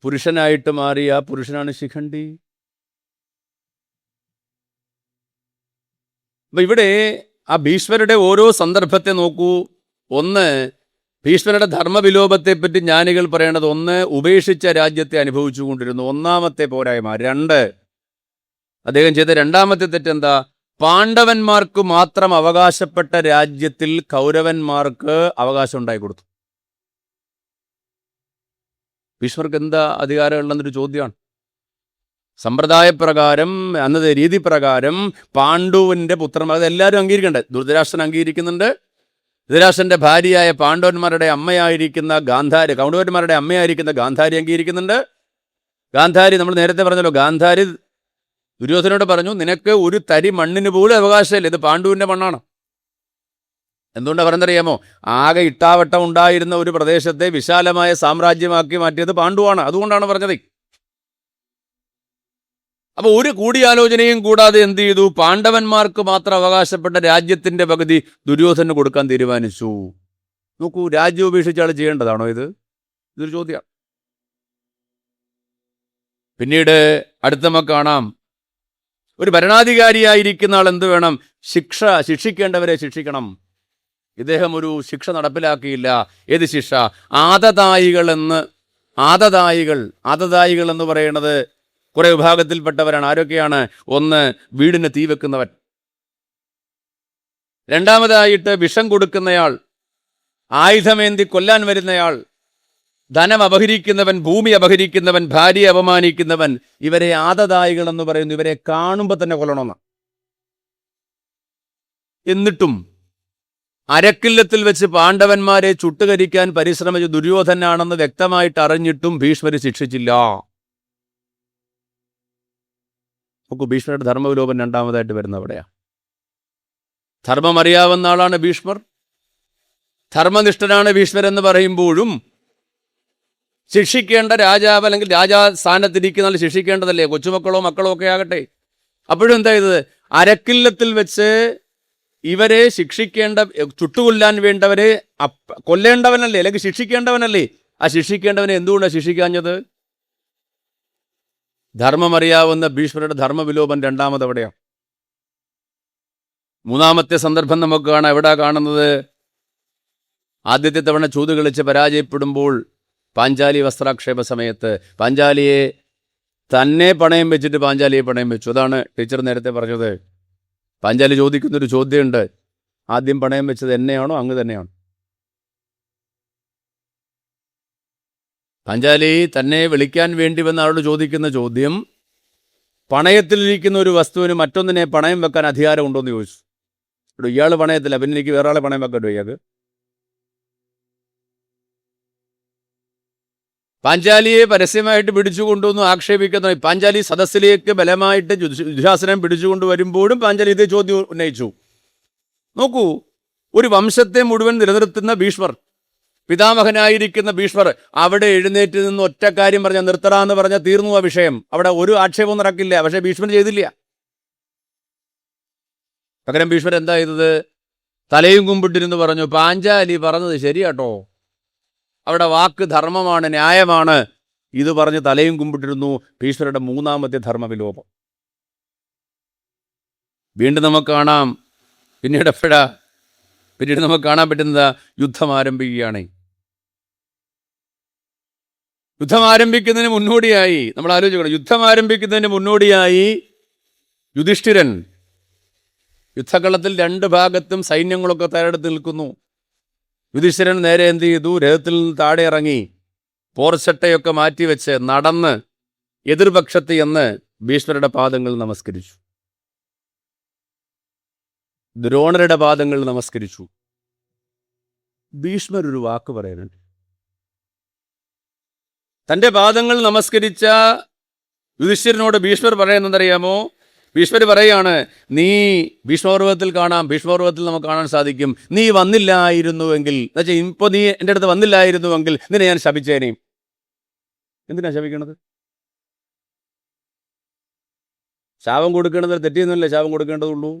പുരുഷനായിട്ട് മാറി. ആ പുരുഷനാണ് ശിഖണ്ഡി. അപ്പൊ ഇവിടെ ആ ഭീഷ്മരുടെ ഓരോ സന്ദർഭത്തെ നോക്കൂ. ഒന്ന്, ഭീഷ്മരുടെ ധർമ്മവിലോപത്തെപ്പറ്റി ജ്ഞാനികൾ പറയണത്, ഒന്ന്, ഉപേക്ഷിച്ച രാജ്യത്തെ അനുഭവിച്ചുകൊണ്ടിരുന്നു, ഒന്നാമത്തെ പോരായ്മ. 2, അദ്ദേഹം ചെയ്ത രണ്ടാമത്തെ തെറ്റെന്താ? പാണ്ഡവന്മാർക്ക് മാത്രം അവകാശപ്പെട്ട രാജ്യത്തിൽ കൗരവന്മാർക്ക് അവകാശം ഉണ്ടായി കൊടുത്തു. ഭീഷ്മർക്ക് എന്താ അധികാരമുള്ളെന്നൊരു ചോദ്യമാണ്. സമ്പ്രദായപ്രകാരം, അന്നത്തെ രീതി പ്രകാരം പാണ്ഡുവിൻ്റെ പുത്രന്മാർ, അതെല്ലാവരും അംഗീകരിക്കണ്ടേ? ധൃതരാഷ്ട്രൻ അംഗീകരിക്കുന്നുണ്ട്. ധൃതരാഷ്ട്രൻ്റെ ഭാര്യയായ പാണ്ഡവന്മാരുടെ അമ്മയായിരിക്കുന്ന ഗാന്ധാരി, കൗരവന്മാരുടെ അമ്മയായിരിക്കുന്ന ഗാന്ധാരി അംഗീകരിക്കുന്നുണ്ട്. ഗാന്ധാരി, നമ്മൾ നേരത്തെ പറഞ്ഞല്ലോ, ഗാന്ധാരി ദുര്യോധനോട് പറഞ്ഞു, നിനക്ക് ഒരു തരി മണ്ണിന് പോലും അവകാശമില്ല, ഇത് പാണ്ഡുവിൻ്റെ മണ്ണാണ്. എന്തുകൊണ്ടാണ് പറയുന്നറിയാമോ? ആകെ ഇട്ടാവട്ടം ഉണ്ടായിരുന്ന ഒരു പ്രദേശത്തെ വിശാലമായ സാമ്രാജ്യമാക്കി മാറ്റിയത് പാണ്ഡുവാണ്. അതുകൊണ്ടാണ് പറഞ്ഞത്. അപ്പോൾ ഒരു കൂടിയാലോചനയും കൂടാതെ എന്ത് ചെയ്തു? പാണ്ഡവന്മാർക്ക് മാത്രം അവകാശപ്പെട്ട രാജ്യത്തിൻ്റെ പകുതി ദുര്യോധനന് കൊടുക്കാൻ തീരുമാനിച്ചു. നോക്കൂ, രാജ്യം ഉപേക്ഷിച്ച ആൾ ചെയ്യേണ്ടതാണോ ഇത്? ഇതൊരു ചോദ്യമാണ്. പിന്നീട് അടുത്ത നമുക്ക് കാണാം, ഒരു ഭരണാധികാരിയായിരിക്കുന്ന ആൾ എന്ത് വേണം? ശിക്ഷിക്കേണ്ടവരെ ശിക്ഷിക്കണം. ഇദ്ദേഹം ഒരു ശിക്ഷ നടപ്പിലാക്കിയില്ല. ഏത് ശിക്ഷ? ആതതായികൾ എന്ന് പറയുന്നത് കുറെ വിഭാഗത്തിൽപ്പെട്ടവരാണ്. ആരൊക്കെയാണ്? ഒന്ന്, വീടിന് തീ വെക്കുന്നവൻ. രണ്ടാമതായിട്ട് വിഷം കൊടുക്കുന്നയാൾ, ആയുധമേന്തി കൊല്ലാൻ വരുന്നയാൾ, ധനം അപഹരിക്കുന്നവൻ, ഭൂമി അപഹരിക്കുന്നവൻ, ഭാര്യയെ അപമാനിക്കുന്നവൻ. ഇവരെ ആതതായികൾ എന്ന് പറയുന്നു. ഇവരെ കാണുമ്പോൾ തന്നെ കൊല്ലണമെന്ന്. എന്നിട്ടും അരക്കില്ലത്തിൽ വെച്ച് പാണ്ഡവന്മാരെ ചുട്ടുകരിക്കാൻ പരിശ്രമിച്ച ദുര്യോധനാണെന്ന് വ്യക്തമായിട്ട് അറിഞ്ഞിട്ടും ഭീഷ്മര് ശിക്ഷിച്ചില്ല. നോക്കൂ, ഭീഷ്മരുടെ ധർമ്മവിലോപം രണ്ടാമതായിട്ട് വരുന്ന അവിടെയാണ്. ധർമ്മം അറിയാവുന്ന ആളാണ് ഭീഷ്മർ, ധർമ്മനിഷ്ഠനാണ് ഭീഷ്മർ എന്ന് പറയുമ്പോഴും ശിക്ഷിക്കേണ്ട രാജാവ് അല്ലെങ്കിൽ രാജാസ്ഥാനത്തിരിക്കുന്ന ആൾ ശിക്ഷിക്കേണ്ടതല്ലേ? കൊച്ചുമക്കളോ മക്കളോ ഒക്കെ ആകട്ടെ. അപ്പോഴും എന്താ ചെയ്തത്? അരക്കില്ലത്തിൽ വെച്ച് ഇവരെ ശിക്ഷിക്കേണ്ട, ചുട്ടുകൊല്ലാൻ വേണ്ടവരെ കൊല്ലേണ്ടവനല്ലേ, അല്ലെങ്കിൽ ശിക്ഷിക്കേണ്ടവനല്ലേ? ആ ശിക്ഷിക്കേണ്ടവനെ എന്തുകൊണ്ടാണ് ശിക്ഷിക്കാഞ്ഞത്? ധർമ്മം അറിയാവുന്ന ഭീഷ്മരുടെ ധർമ്മവിലോപം രണ്ടാമതവിടെയാണ്. മൂന്നാമത്തെ സന്ദർഭം നമുക്ക് കാണാം. എവിടാ കാണുന്നത്? ആദ്യത്തെ തവണ ചൂത് കളിച്ച് പരാജയപ്പെടുമ്പോൾ പാഞ്ചാലി വസ്ത്രാക്ഷേപ സമയത്ത് പാഞ്ചാലിയെ തന്നെ പണയം വെച്ചിട്ട് പാഞ്ചാലിയെ പണയം വെച്ചു. അതാണ് ടീച്ചർ നേരത്തെ പറഞ്ഞത്. പാഞ്ചാലി ചോദിക്കുന്നൊരു ചോദ്യമുണ്ട്, ആദ്യം പണയം വെച്ചത് എന്നെയാണോ അങ്ങ് തന്നെയാണോ? പാഞ്ചാലി തന്നെ വിളിക്കാൻ വേണ്ടി വന്ന ആളോട് ചോദിക്കുന്ന ചോദ്യം, പണയത്തിലിരിക്കുന്ന ഒരു വസ്തുവിന് മറ്റൊന്നിനെ പണയം വെക്കാൻ അധികാരമുണ്ടോ എന്ന് ചോദിച്ചു. ഇവിടെ ഇയാൾ പണയത്തില്ല, പിന്നെ എനിക്ക് വേറെ ആളെ പണയം വെക്കണ്ടോ ഇയാൾക്ക്? പാഞ്ചാലിയെ പരസ്യമായിട്ട് പിടിച്ചുകൊണ്ടുവന്ന് ആക്ഷേപിക്കുന്ന പാഞ്ചാലി സദസ്സിലേക്ക് ബലമായിട്ട് ദുശാസനം പിടിച്ചുകൊണ്ട് വരുമ്പോഴും പാഞ്ചാലി ഇതേ ചോദ്യം ഉന്നയിച്ചു. നോക്കൂ, ഒരു വംശത്തെ മുഴുവൻ നിലനിർത്തുന്ന ഭീഷ്മർ, പിതാമഹനായിരിക്കുന്ന ഭീഷ്മർ അവിടെ എഴുന്നേറ്റ് നിന്ന് ഒറ്റ കാര്യം പറഞ്ഞാൽ നിർത്തടാന്ന് പറഞ്ഞാൽ തീർന്നു ആ വിഷയം. അവിടെ ഒരു ആക്ഷേപവും നടക്കില്ല. പക്ഷേ ഭീഷ്മർ ചെയ്തില്ല. പകരം ഭീഷ്മർ എന്താ ചെയ്തത്? തലയും കുമ്പിട്ടിരുന്ന് പറഞ്ഞു, പാഞ്ചാലി പറഞ്ഞത് ശരിയാട്ടോ, അവിടെ വാക്ക് ധർമ്മമാണ്, ന്യായമാണ്, ഇത് പറഞ്ഞ് തലയും കുമ്പിട്ടിരുന്നു. ഭീഷ്മരുടെ മൂന്നാമത്തെ ധർമ്മവിലോപം. വീണ്ടും നമുക്ക് കാണാം. പിന്നീട് എപ്പോഴാ പിന്നീട് നമുക്ക് കാണാൻ പറ്റുന്നത് യുദ്ധം ആരംഭിക്കുകയാണ്. യുദ്ധം ആരംഭിക്കുന്നതിന് മുന്നോടിയായി നമ്മൾ ആലോചിക്കണം, യുദ്ധം ആരംഭിക്കുന്നതിന് മുന്നോടിയായി യുധിഷ്ഠിരൻ യുദ്ധകളത്തിൽ രണ്ട് ഭാഗത്തും സൈന്യങ്ങളൊക്കെ തയ്യാറെടുത്ത് നിൽക്കുന്നു. യുധിഷ്ഠിരൻ നേരെ എന്ത് ചെയ്തു? രഥത്തിൽ നിന്ന് താഴെ ഇറങ്ങി പോർച്ചട്ടയൊക്കെ മാറ്റിവെച്ച് നടന്ന് എതിർപക്ഷത്ത് എന്ന് ഭീഷ്മരുടെ പാദങ്ങൾ നമസ്കരിച്ചു, ദ്രോണരുടെ പാദങ്ങൾ നമസ്കരിച്ചു. ഭീഷ്മർ ഒരു വാക്ക് പറയുന്നുണ്ട്. തൻ്റെ പാദങ്ങൾ നമസ്കരിച്ച യുധിഷ്ഠിരനോട് ഭീഷ്മർ പറയുന്നതറിയാമോ? ഭീഷ്മർ പറയാണ്, നീ ഭീഷ്മപർവ്വതത്തിൽ കാണാം, ഭീഷ്മപർവ്വതത്തിൽ നമുക്ക് കാണാൻ സാധിക്കും, നീ വന്നില്ലായിരുന്നുവെങ്കിൽ, എന്നുവെച്ചാൽ ഇപ്പോൾ നീ എൻ്റെ അടുത്ത് വന്നില്ലായിരുന്നുവെങ്കിൽ നിന്നെ ഞാൻ ശപിച്ചേനേയും. എന്തിനാ ശപിക്കണത്? ശാപം കൊടുക്കേണ്ടത് തെറ്റിയെന്നല്ലേ ശാപം കൊടുക്കേണ്ടതുള്ളൂ.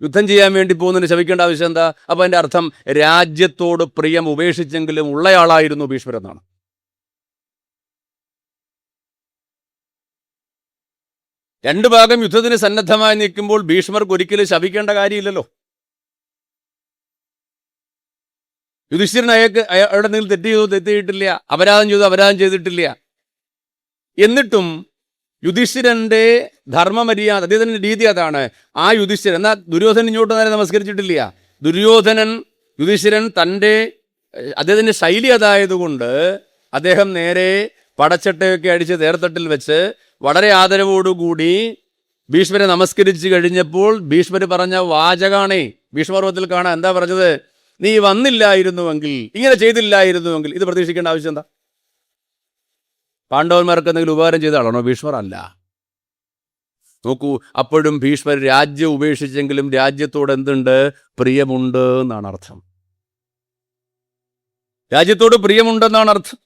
യുദ്ധം ചെയ്യാൻ വേണ്ടി പോകുന്നതിന് ശപിക്കേണ്ട ആവശ്യം എന്താ? അപ്പം അതിൻ്റെ അർത്ഥം രാജ്യത്തോട് പ്രിയം ഉപേക്ഷിച്ചെങ്കിലും ഉള്ളയാളായിരുന്നു ഭീഷ്മർ എന്നാണ്. രണ്ടു ഭാഗം യുദ്ധത്തിന് സന്നദ്ധമായി നിൽക്കുമ്പോൾ ഭീഷ്മർക്ക് ഒരിക്കലും ശപിക്കേണ്ട കാര്യമില്ലല്ലോ. യുധിഷ്ഠിരൻ അയാളുടെ നിങ്ങൾ തെറ്റിയിട്ടില്ല, അപരാധം ചെയ്തിട്ടില്ല. എന്നിട്ടും യുധിഷ്ഠിരന്റെ ധർമ്മമര്യാദ, അദ്ദേഹത്തിൻ്റെ രീതി അതാണ്. ആ യുധിഷ്ഠിരൻ, എന്നാൽ ദുര്യോധനൻ ഇങ്ങോട്ട് നേരെ നമസ്കരിച്ചിട്ടില്ല. യുധിഷ്ഠിരൻ അദ്ദേഹത്തിൻ്റെ ശൈലി അതായതുകൊണ്ട് അദ്ദേഹം നേരെ പടച്ചട്ടയൊക്കെ അടിച്ച് തേർത്തട്ടിൽ വെച്ച് വളരെ ആദരവോടുകൂടി ഭീഷ്മരെ നമസ്കരിച്ച് കഴിഞ്ഞപ്പോൾ ഭീഷ്മർ പറഞ്ഞ വാചകാണേ ഭീഷ്മപർവ്വതത്തിൽ കാണാൻ. എന്താ പറഞ്ഞത്? നീ വന്നില്ലായിരുന്നുവെങ്കിൽ, ഇങ്ങനെ ചെയ്തില്ലായിരുന്നുവെങ്കിൽ. ഇത് പ്രതീക്ഷിക്കേണ്ട ആവശ്യം എന്താ? പാണ്ഡവന്മാർക്ക് എന്തെങ്കിലും ഉപകാരം ചെയ്ത ആളാണോ ഭീഷ്മർ? അല്ല. നോക്കൂ, അപ്പോഴും ഭീഷ്മർ രാജ്യം ഉപേക്ഷിച്ചെങ്കിലും രാജ്യത്തോട് എന്തുണ്ട്? പ്രിയമുണ്ട് എന്നാണ് അർത്ഥം. രാജ്യത്തോട് പ്രിയമുണ്ടെന്നാണ് അർത്ഥം.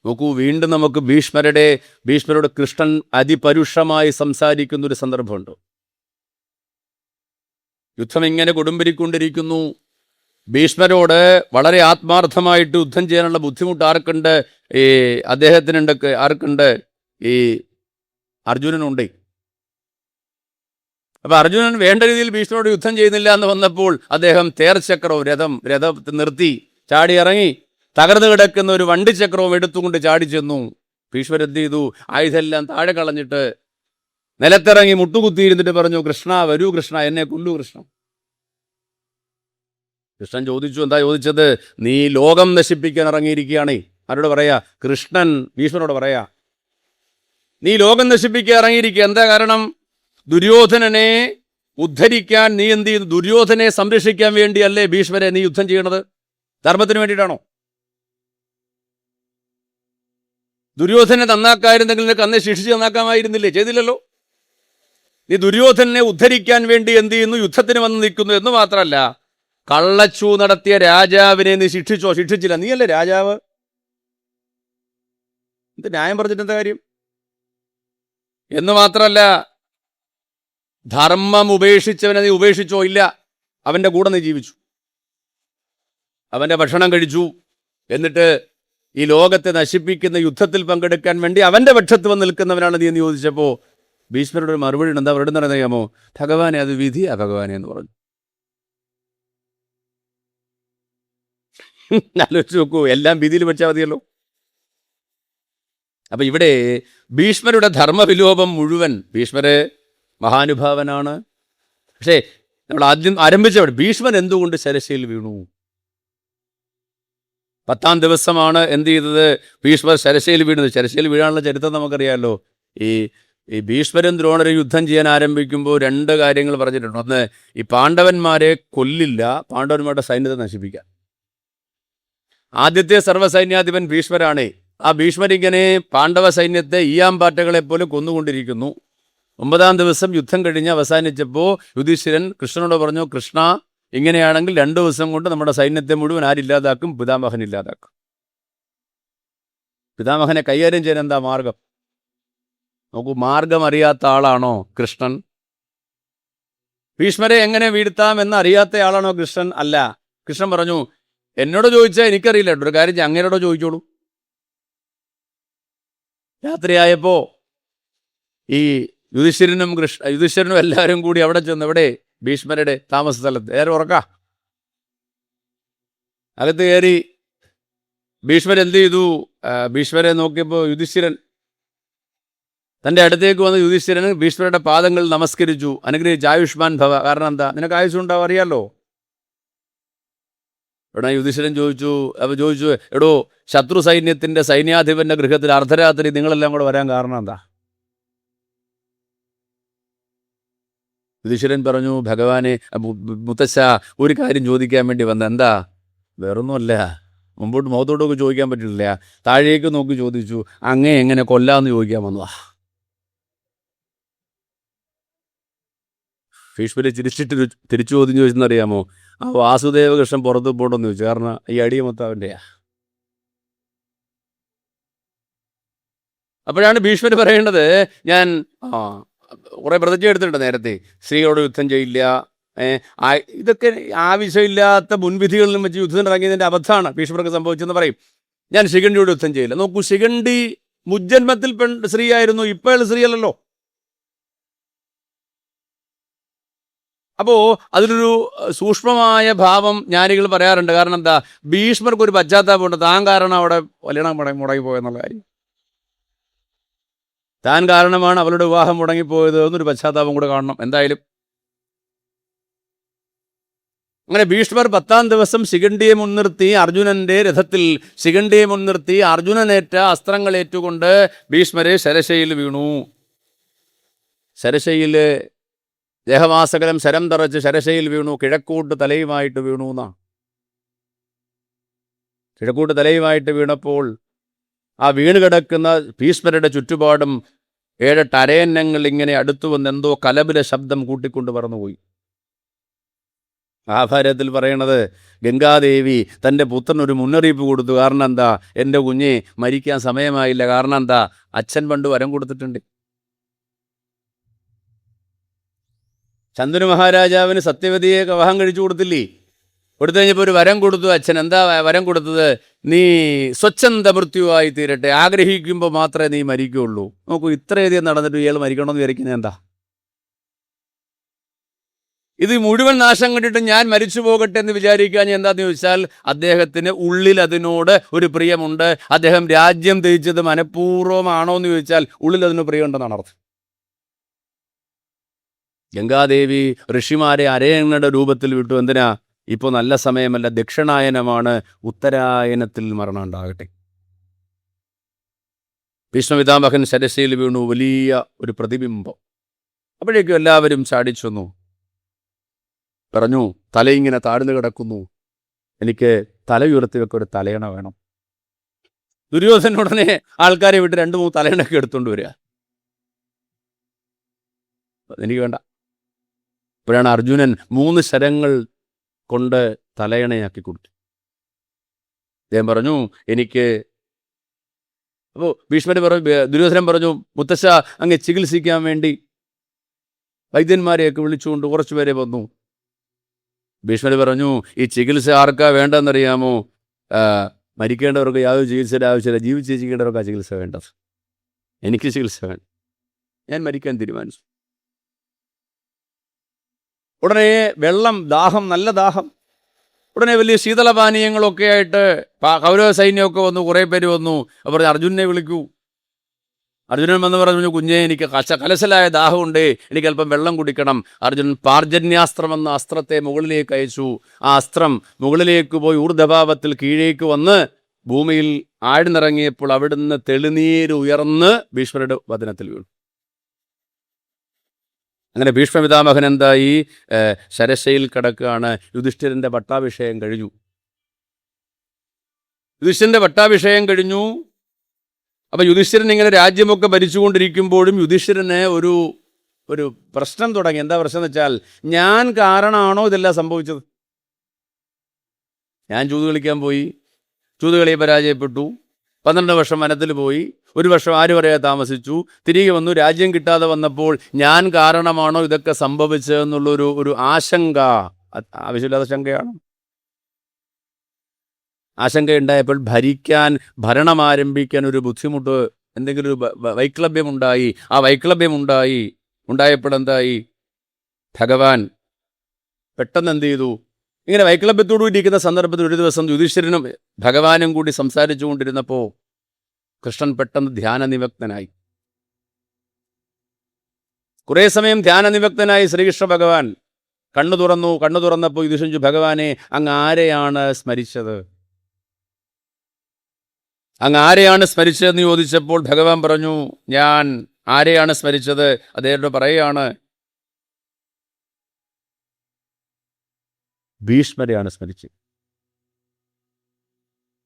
നോക്കൂ, വീണ്ടും നമുക്ക് ഭീഷ്മരോട് കൃഷ്ണൻ അതിപരുഷമായി സംസാരിക്കുന്നൊരു സന്ദർഭമുണ്ട്. യുദ്ധം ഇങ്ങനെ കൊടുമ്പിരിക്കൊണ്ടിരിക്കുന്നു. ഭീഷ്മരോട് വളരെ ആത്മാർത്ഥമായിട്ട് യുദ്ധം ചെയ്യാനുള്ള ബുദ്ധിമുട്ട് ആർക്കുണ്ട്? ആർക്കുണ്ട്? ഈ അർജുനനുണ്ട്. അപ്പം അർജുനൻ വേണ്ട രീതിയിൽ ഭീഷ്മരോട് യുദ്ധം ചെയ്യുന്നില്ല എന്ന് വന്നപ്പോൾ അദ്ദേഹം തേർച്ചക്രവും രഥം നിർത്തി ചാടി ഇറങ്ങി തകർന്നു കിടക്കുന്ന ഒരു വണ്ടിച്ചക്രവും എടുത്തുകൊണ്ട് ചാടി ചെന്നു. ഭീഷ്മർ എന്ത് ചെയ്തു? ആയുധമെല്ലാം താഴെ കളഞ്ഞിട്ട് നിലത്തിറങ്ങി മുട്ടുകുത്തിയിരുന്നിട്ട് പറഞ്ഞു, കൃഷ്ണ വരൂ, കൃഷ്ണ എന്നെ കൊല്ലൂ കൃഷ്ണ. കൃഷ്ണൻ ചോദിച്ചു, എന്താ ചോദിച്ചത്? നീ ലോകം നശിപ്പിക്കാൻ ഇറങ്ങിയിരിക്കുകയാണേ. ആരോട് പറയാ? കൃഷ്ണൻ ഭീഷ്മരോട് പറയാ, നീ ലോകം നശിപ്പിക്കാൻ ഇറങ്ങിയിരിക്കുക. എന്താ കാരണം? ദുര്യോധനനെ ഉദ്ധരിക്കാൻ നീ എന്ത് ചെയ്യുന്നു? ദുര്യോധനെ സംരക്ഷിക്കാൻ വേണ്ടിയല്ലേ ഭീഷ്മരെ നീ യുദ്ധം ചെയ്യണത്? ധർമ്മത്തിന് വേണ്ടിയിട്ടാണോ? ദുര്യോധനെ നന്നാക്കായിരുന്നെങ്കിൽ നിനക്ക് അന്നേ ശിക്ഷിച്ച് നന്നാക്കാമായിരുന്നില്ലേ? ചെയ്തില്ലല്ലോ. നീ ദുര്യോധനെ ഉദ്ധരിക്കാൻ വേണ്ടി എന്ത് ചെയ്യുന്നു? യുദ്ധത്തിന് വന്ന് നിൽക്കുന്നു. എന്ന് മാത്രമല്ല, കള്ളച്ചു നടത്തിയ രാജാവിനെ നീ ശിക്ഷിച്ചില്ല. നീയല്ലേ രാജാവ്. ഇത് ന്യായം പറഞ്ഞിട്ട് എന്താ കാര്യം? എന്ന് മാത്രമല്ല, ധർമ്മം ഉപേക്ഷിച്ചവനെ നീ ഉപേക്ഷിച്ചോ? ഇല്ല. അവൻ്റെ കൂടെ നീ ജീവിച്ചു, അവൻ്റെ ഭക്ഷണം കഴിച്ചു. എന്നിട്ട് ഈ ലോകത്തെ നശിപ്പിക്കുന്ന യുദ്ധത്തിൽ പങ്കെടുക്കാൻ വേണ്ടി അവൻ്റെ പക്ഷത്ത് വന്ന് നിൽക്കുന്നവനാണ് നീ എന്ന് ചോദിച്ചപ്പോൾ ഭീഷ്മരുടെ ഒരു മറുപടി ഉണ്ട്. എന്താ പറയുന്നത് അറിയാമോ? ഭഗവാനെ, അത് വിധിയാ ഭഗവാനെ എന്ന് പറഞ്ഞു. ആലോചിച്ച് നോക്കൂ, എല്ലാം വിധിയിൽ വെച്ചാൽ മതിയല്ലോ. അപ്പം ഇവിടെ ഭീഷ്മരുടെ ധർമ്മവിലോപം മുഴുവൻ, ഭീഷ്മര് മഹാനുഭാവനാണ്. പക്ഷേ നമ്മൾ ആദ്യം ആരംഭിച്ചവിടെ ഭീഷ്മൻ എന്തുകൊണ്ട് ശരശയിൽ വീണു? 10-ാം ദിവസമാണ് എന്ത് ചെയ്തത്? ഭീഷ്മർ ശരശയിൽ വീണത്. ശരശയിൽ വീഴാനുള്ള ചരിത്രം നമുക്കറിയാമല്ലോ. ഈ ഭീഷ്മരും ദ്രോണരും യുദ്ധം ചെയ്യാൻ ആരംഭിക്കുമ്പോൾ 2 കാര്യങ്ങൾ പറഞ്ഞിട്ടുണ്ട്. ഒന്ന്, ഈ പാണ്ഡവന്മാരെ കൊല്ലില്ല, പാണ്ഡവന്മാരുടെ സൈന്യത്തെ നശിപ്പിക്കാൻ. ആദ്യത്തെ സർവ്വസൈന്യാധിപൻ ഭീഷ്മരാണ്. ആ ഭീഷ്മരിങ്ങനെ പാണ്ഡവ സൈന്യത്തെ ഈയാമ്പാറ്റകളെ പോലെ കൊന്നുകൊണ്ടിരിക്കുന്നു. 9-ാം ദിവസം യുദ്ധം കഴിഞ്ഞ് അവസാനിച്ചപ്പോൾ യുധിഷ്ഠിരൻ കൃഷ്ണനോട് പറഞ്ഞു, കൃഷ്ണ, ഇങ്ങനെയാണെങ്കിൽ 2 ദിവസം കൊണ്ട് നമ്മുടെ സൈന്യത്തെ മുഴുവൻ ആരില്ലാതാക്കും? പിതാമഹൻ ഇല്ലാതാക്കും. പിതാമഹനെ കൈകാര്യം ചെയ്യാൻ എന്താ മാർഗം? നോക്കൂ, മാർഗം അറിയാത്ത ആളാണോ കൃഷ്ണൻ? ഭീഷ്മരെ എങ്ങനെ വീഴ്ത്താം എന്ന് അറിയാത്ത ആളാണോ കൃഷ്ണൻ? അല്ല. കൃഷ്ണൻ പറഞ്ഞു, എന്നോട് ചോദിച്ചാൽ എനിക്കറിയില്ല, ഒരു കാര്യം അങ്ങേരോടോ ചോദിച്ചോളൂ. രാത്രിയായപ്പോൾ ഈ യുധിഷ്ഠിരനും എല്ലാവരും കൂടി അവിടെ ചെന്ന്, എവിടെ? ഭീഷ്മരുടെ താമസ സ്ഥലത്ത്. നേരെ ഉറക്കാം. അകത്ത് കയറി ഭീഷ്മർ എന്ത് ചെയ്തു? ഭീഷ്മരെ നോക്കിയപ്പോൾ യുധിഷ്ഠിരൻ തൻ്റെ അടുത്തേക്ക് വന്ന് യുധിഷ്ഠിരൻ ഭീഷ്മരുടെ പാദങ്ങൾ നമസ്കരിച്ചു, അനുഗ്രഹിച്ച് ആയുഷ്മാൻ ഭവ. കാരണം എന്താ? നിനക്ക് ആയുസ്സുണ്ടാവും, അറിയാലോ. ഉടനെ യുധിഷ്ഠിരൻ ചോദിച്ചു, എടോ, ശത്രു സൈന്യത്തിൻ്റെ സൈന്യാധിപന്റെ ഗൃഹത്തിൽ അർദ്ധരാത്രി നിങ്ങളെല്ലാം കൂടെ വരാൻ കാരണം എന്താ? യുധിഷ്ഠിരൻ പറഞ്ഞു, ഭഗവാനെ, മുത്തശ്ശ, ഒരു കാര്യം ചോദിക്കാൻ വേണ്ടി വന്ന. എന്താ? വേറൊന്നുമല്ല, മുഖത്തോട്ടൊക്കെ ചോദിക്കാൻ പറ്റില്ല, താഴേക്ക് നോക്കി ചോദിച്ചു, അങ്ങേ എങ്ങനെ കൊല്ലാമെന്ന് ചോദിക്കാൻ വന്നതാ. ഭീഷ്മരെ ചിരിച്ചിട്ട് തിരിച്ചു ചോദ്യം ചോദിച്ചെന്നറിയാമോ? ആ വാസുദേവ കൃഷ്ണൻ പുറത്ത് പോകണമെന്ന് ചോദിച്ചു. കാരണം ഈ അടിയ മൊത്തം അവൻ്റെയാ. അപ്പോഴാണ് ഭീഷ്മർ പറയേണ്ടത്, ഞാൻ കുറേ പ്രതിജ്ഞ എടുത്തിട്ടുണ്ട് നേരത്തെ, സ്ത്രീകളോട് യുദ്ധം ചെയ്യില്ല, ഇതൊക്കെ ആവശ്യമില്ലാത്ത മുൻവിധികളിലും വെച്ച് യുദ്ധത്തിന് ഇറങ്ങിയതിൻ്റെ അബദ്ധമാണ് ഭീഷ്മർക്ക് സംഭവിച്ചെന്ന് പറയും. ഞാൻ ശിഖണ്ഡിയോട് യുദ്ധം ചെയ്യില്ല. നോക്കൂ, ശിഖണ്ഡി മുജ്ജന്മത്തിൽ സ്ത്രീ ആയിരുന്നു, ഇപ്പോൾ സ്ത്രീയല്ലല്ലോ. അപ്പോൾ അതിലൊരു സൂക്ഷ്മമായ ഭാവം ജ്ഞാനികൾ പറയാറുണ്ട്. കാരണം എന്താ? ഭീഷ്മർക്ക് ഒരു പശ്ചാത്താപമുണ്ട്, താൻ കാരണം അവിടെ കല്യാണം മുടങ്ങിപ്പോയെന്നുള്ള കാര്യം. താൻ കാരണമാണ് അവളുടെ വിവാഹം മുടങ്ങിപ്പോയത് എന്നൊരു പശ്ചാത്താപം കൂടെ കാണണം എന്തായാലും. അങ്ങനെ ഭീഷ്മർ 10-ാം ദിവസം ശിഖണ്ഡിയെ മുൻനിർത്തി അർജുനന്റെ രഥത്തിൽ ശിഖണ്ഡിയെ മുൻനിർത്തി അർജുനനേറ്റ അസ്ത്രങ്ങളേറ്റുകൊണ്ട് ഭീഷ്മരെ ശരശയിൽ വീണു. ശരശയിൽ ദേഹമാസകലം ശരം തറച്ച് ശരശയിൽ വീണു. കിഴക്കൂട്ട് തലയുമായിട്ട് വീണു എന്നാണ്. കിഴക്കൂട്ട് തലയുമായിട്ട് വീണപ്പോൾ ആ വീണ് കിടക്കുന്ന ഭീഷ്മരുടെ ചുറ്റുപാടും 7-8 അരയന്നങ്ങൾ ഇങ്ങനെ അടുത്തു വന്ന് എന്തോ കലപില ശബ്ദം കൂട്ടിക്കൊണ്ട് പറന്നുപോയി. മഹാഭാരതത്തിൽ പറയണത്, ഗംഗാദേവി തൻ്റെ പുത്രനൊരു മുന്നറിയിപ്പ് കൊടുത്തു. കാരണം എന്താ? എൻ്റെ കുഞ്ഞെ മരിക്കാൻ സമയമായില്ല. കാരണം എന്താ? അച്ഛൻ പണ്ട് വരം കൊടുത്തിട്ടുണ്ട്. ശന്തനു മഹാരാജാവിന് സത്യവതിയെ വിവാഹം കഴിച്ചു കൊടുത്തില്ലേ? കൊടുത്തു കഴിഞ്ഞപ്പോൾ ഒരു വരം കൊടുത്തു അച്ഛൻ. എന്താ വരം കൊടുത്തത്? നീ സ്വച്ഛന്ത മൃത്യുവായി തീരട്ടെ, ആഗ്രഹിക്കുമ്പോൾ മാത്രമേ നീ മരിക്കുകയുള്ളൂ. നോക്കൂ, ഇത്രയധികം നടന്നിട്ട് ഇയാൾ മരിക്കണമെന്ന് വിചാരിക്കുന്നത് എന്താ? ഇത് മുഴുവൻ നാശം കണ്ടിട്ട് ഞാൻ മരിച്ചു പോകട്ടെ എന്ന് വിചാരിക്കാൻ എന്താന്ന് ചോദിച്ചാൽ, അദ്ദേഹത്തിന് ഉള്ളിൽ അതിനോട് ഒരു പ്രിയമുണ്ട്. അദ്ദേഹം രാജ്യം ത്യജിച്ചത് മനഃപൂർവ്വമാണോ എന്ന് ചോദിച്ചാൽ ഉള്ളിൽ അതിന് പ്രിയമുണ്ടെന്നാണ് അർത്ഥം. ഗംഗാദേവി ഋഷിമാരെ അരയങ്ങളുടെ രൂപത്തിൽ വിട്ടു. എന്തിനാ? ഇപ്പോൾ നല്ല സമയമല്ല, ദക്ഷിണായനമാണ്, ഉത്തരായനത്തിൽ മരണം ഉണ്ടാകട്ടെ. ഭീഷ്മപിതാമഹൻ ശരശയിൽ വീണു. വലിയ ഒരു പ്രതിബിംബം. അപ്പോഴേക്കും എല്ലാവരും ചാടിച്ചൊന്നു പറഞ്ഞു, തലയിങ്ങനെ താഴ്ന്നു കിടക്കുന്നു, എനിക്ക് തല ഉയർത്തി വെക്ക, ഒരു തലയണ വേണം. ദുര്യോധനുടനെ ആൾക്കാരെ വിട്ട് 2-3 തലയണൊക്കെ എടുത്തുകൊണ്ട് വരിക. എനിക്ക് വേണ്ട. അപ്പോഴാണ് അർജുനൻ 3 ശരങ്ങൾ കൊണ്ട് തലയണയാക്കി കൊടുത്തു. അദ്ദേഹം പറഞ്ഞു, എനിക്ക്. അപ്പോൾ ഭീഷ്മർ ദുര്യോധനൻ പറഞ്ഞു, മുത്തശ്ശ, അങ്ങ് ചികിത്സിക്കാൻ വേണ്ടി വൈദ്യന്മാരെയൊക്കെ വിളിച്ചുകൊണ്ട് കുറച്ചു പേരെ വന്നു. ഭീഷ്മർ പറഞ്ഞു, ഈ ചികിത്സ ആർക്കാ വേണ്ടെന്നറിയാമോ? മരിക്കേണ്ടവർക്ക് യാതൊരു ചികിത്സയുടെ ആവശ്യമില്ല, ജീവിച്ചിരിക്കേണ്ടവർക്ക് ആ ചികിത്സ വേണ്ടത്. എനിക്ക് ചികിത്സ വേണ്ട, ഞാൻ മരിക്കാൻ തീരുമാനിച്ചു. ഉടനെ വെള്ളം, ദാഹം, നല്ല ദാഹം. ഉടനെ വലിയ ശീതളപാനീയങ്ങളൊക്കെ ആയിട്ട് കൗരവ സൈന്യമൊക്കെ വന്നു, കുറേ പേര് വന്നു. അവർ അർജുനനെ വിളിക്കൂ. അർജുനൻ വന്ന് പറഞ്ഞു, കുഞ്ഞെ, എനിക്ക് കലശലായ ദാഹമുണ്ട്, എനിക്ക് അല്പം വെള്ളം കുടിക്കണം. അർജുനൻ പാർജന്യാസ്ത്രം എന്ന അസ്ത്രത്തെ മുകളിലേക്ക് അയച്ചു. ആ അസ്ത്രം മുകളിലേക്ക് പോയി ഊർധ്വഭാവത്തിൽ കീഴേക്ക് വന്ന് ഭൂമിയിൽ ആഴ്ന്നിറങ്ങിയപ്പോൾ അവിടുന്ന് തെളിനീര് ഉയർന്ന് ഭീഷ്മരുടെ വദനത്തിൽ വീണു. അങ്ങനെ ഭീഷ്മപിതാമഹൻ എന്തായി? ശരശയിൽ കിടക്കുകയാണ്. യുധിഷ്ഠിരൻ്റെ പട്ടാഭിഷേകം കഴിഞ്ഞു. അപ്പം യുധിഷ്ഠിരൻ ഇങ്ങനെ രാജ്യമൊക്കെ ഭരിച്ചുകൊണ്ടിരിക്കുമ്പോഴും യുധിഷ്ഠിരന് ഒരു പ്രശ്നം തുടങ്ങി. എന്താ പ്രശ്നം എന്ന് വെച്ചാൽ, ഞാൻ കാരണമാണോ ഇതെല്ലാം സംഭവിച്ചത്? ഞാൻ ചൂത് കളിക്കാൻ പോയി, ചൂതുകളിയെ പരാജയപ്പെട്ടു, 12 വർഷം വനത്തിൽ പോയി, 1 വർഷം ആരും അറിയാതെ താമസിച്ചു, തിരികെ വന്നു, രാജ്യം കിട്ടാതെ വന്നപ്പോൾ ഞാൻ കാരണമാണോ ഇതൊക്കെ സംഭവിച്ചതെന്നുള്ളൊരു ആശങ്ക. ആവശ്യമില്ലാത്ത ശങ്കയാണ്. ആശങ്കയുണ്ടായപ്പോൾ ഭരണം ആരംഭിക്കാൻ ഒരു ബുദ്ധിമുട്ട്, എന്തെങ്കിലും ഒരു വൈക്ലഭ്യമുണ്ടായി. ആ വൈക്ലഭ്യമുണ്ടായപ്പോൾ എന്തായി? ഭഗവാൻ പെട്ടെന്ന് എന്ത് ചെയ്തു? ഇങ്ങനെ വൈക്ലഭ്യത്തോടു ഇരിക്കുന്ന സന്ദർഭത്തിൽ ഒരു ദിവസം യുധിഷ്ഠിരനും ഭഗവാനും കൂടി സംസാരിച്ചു കൊണ്ടിരുന്നപ്പോൾ കൃഷ്ണൻ പെട്ടെന്ന് ധ്യാനനിമഗ്നനായി. കുറേ സമയം ധ്യാനനിമഗ്നനായി ശ്രീകൃഷ്ണ ഭഗവാൻ കണ്ണു തുറന്നപ്പോൾ യുധിഷ്ഠിരൻ ഭഗവാനെ അങ്ങ് ആരെയാണ് സ്മരിച്ചത്, അങ്ങ് ആരെയാണ് സ്മരിച്ചതെന്ന് ചോദിച്ചപ്പോൾ ഭഗവാൻ പറഞ്ഞു, ഞാൻ ആരെയാണ് സ്മരിച്ചത്? അദ്ദേഹത്തോട് പറയുകയാണ്, ഭീഷ്മരെയാണ് സ്മരിച്ചത്.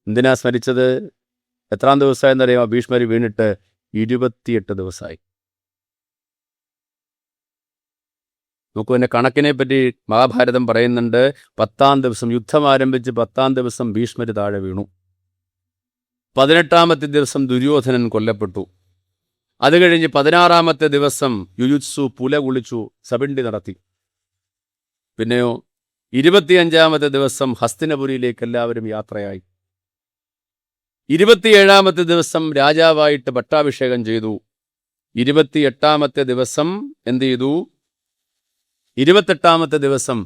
എന്തിനാ സ്മരിച്ചത്? എത്രാം ദിവസമായെന്നറിയാമോ? ഭീഷ്മർ വീണിട്ട് 28 ദിവസമായി. നോക്കൂ, എൻ്റെ കണക്കിനെ പറ്റി മഹാഭാരതം പറയുന്നുണ്ട്. 10-ാം ദിവസം യുദ്ധം ആരംഭിച്ച് 10-ാം ദിവസം ഭീഷ്മർ താഴെ വീണു. 18-ാമത്തെ ദിവസം ദുര്യോധനൻ കൊല്ലപ്പെട്ടു. അത് കഴിഞ്ഞ് 16-ാമത്തെ ദിവസം യുയുത്സു പുല കുളിച്ചു സപിണ്ടി നടത്തി. പിന്നെയോ 25-ാമത്തെ ദിവസം ഹസ്തിനപുരിയിലേക്ക് എല്ലാവരും യാത്രയായി. 27-ാമത്തെ ദിവസം രാജാവായിട്ട് പട്ടാഭിഷേകം ചെയ്തു. 28-ാമത്തെ ദിവസം എന്ത് ചെയ്തു? 28-ാമത്തെ ദിവസം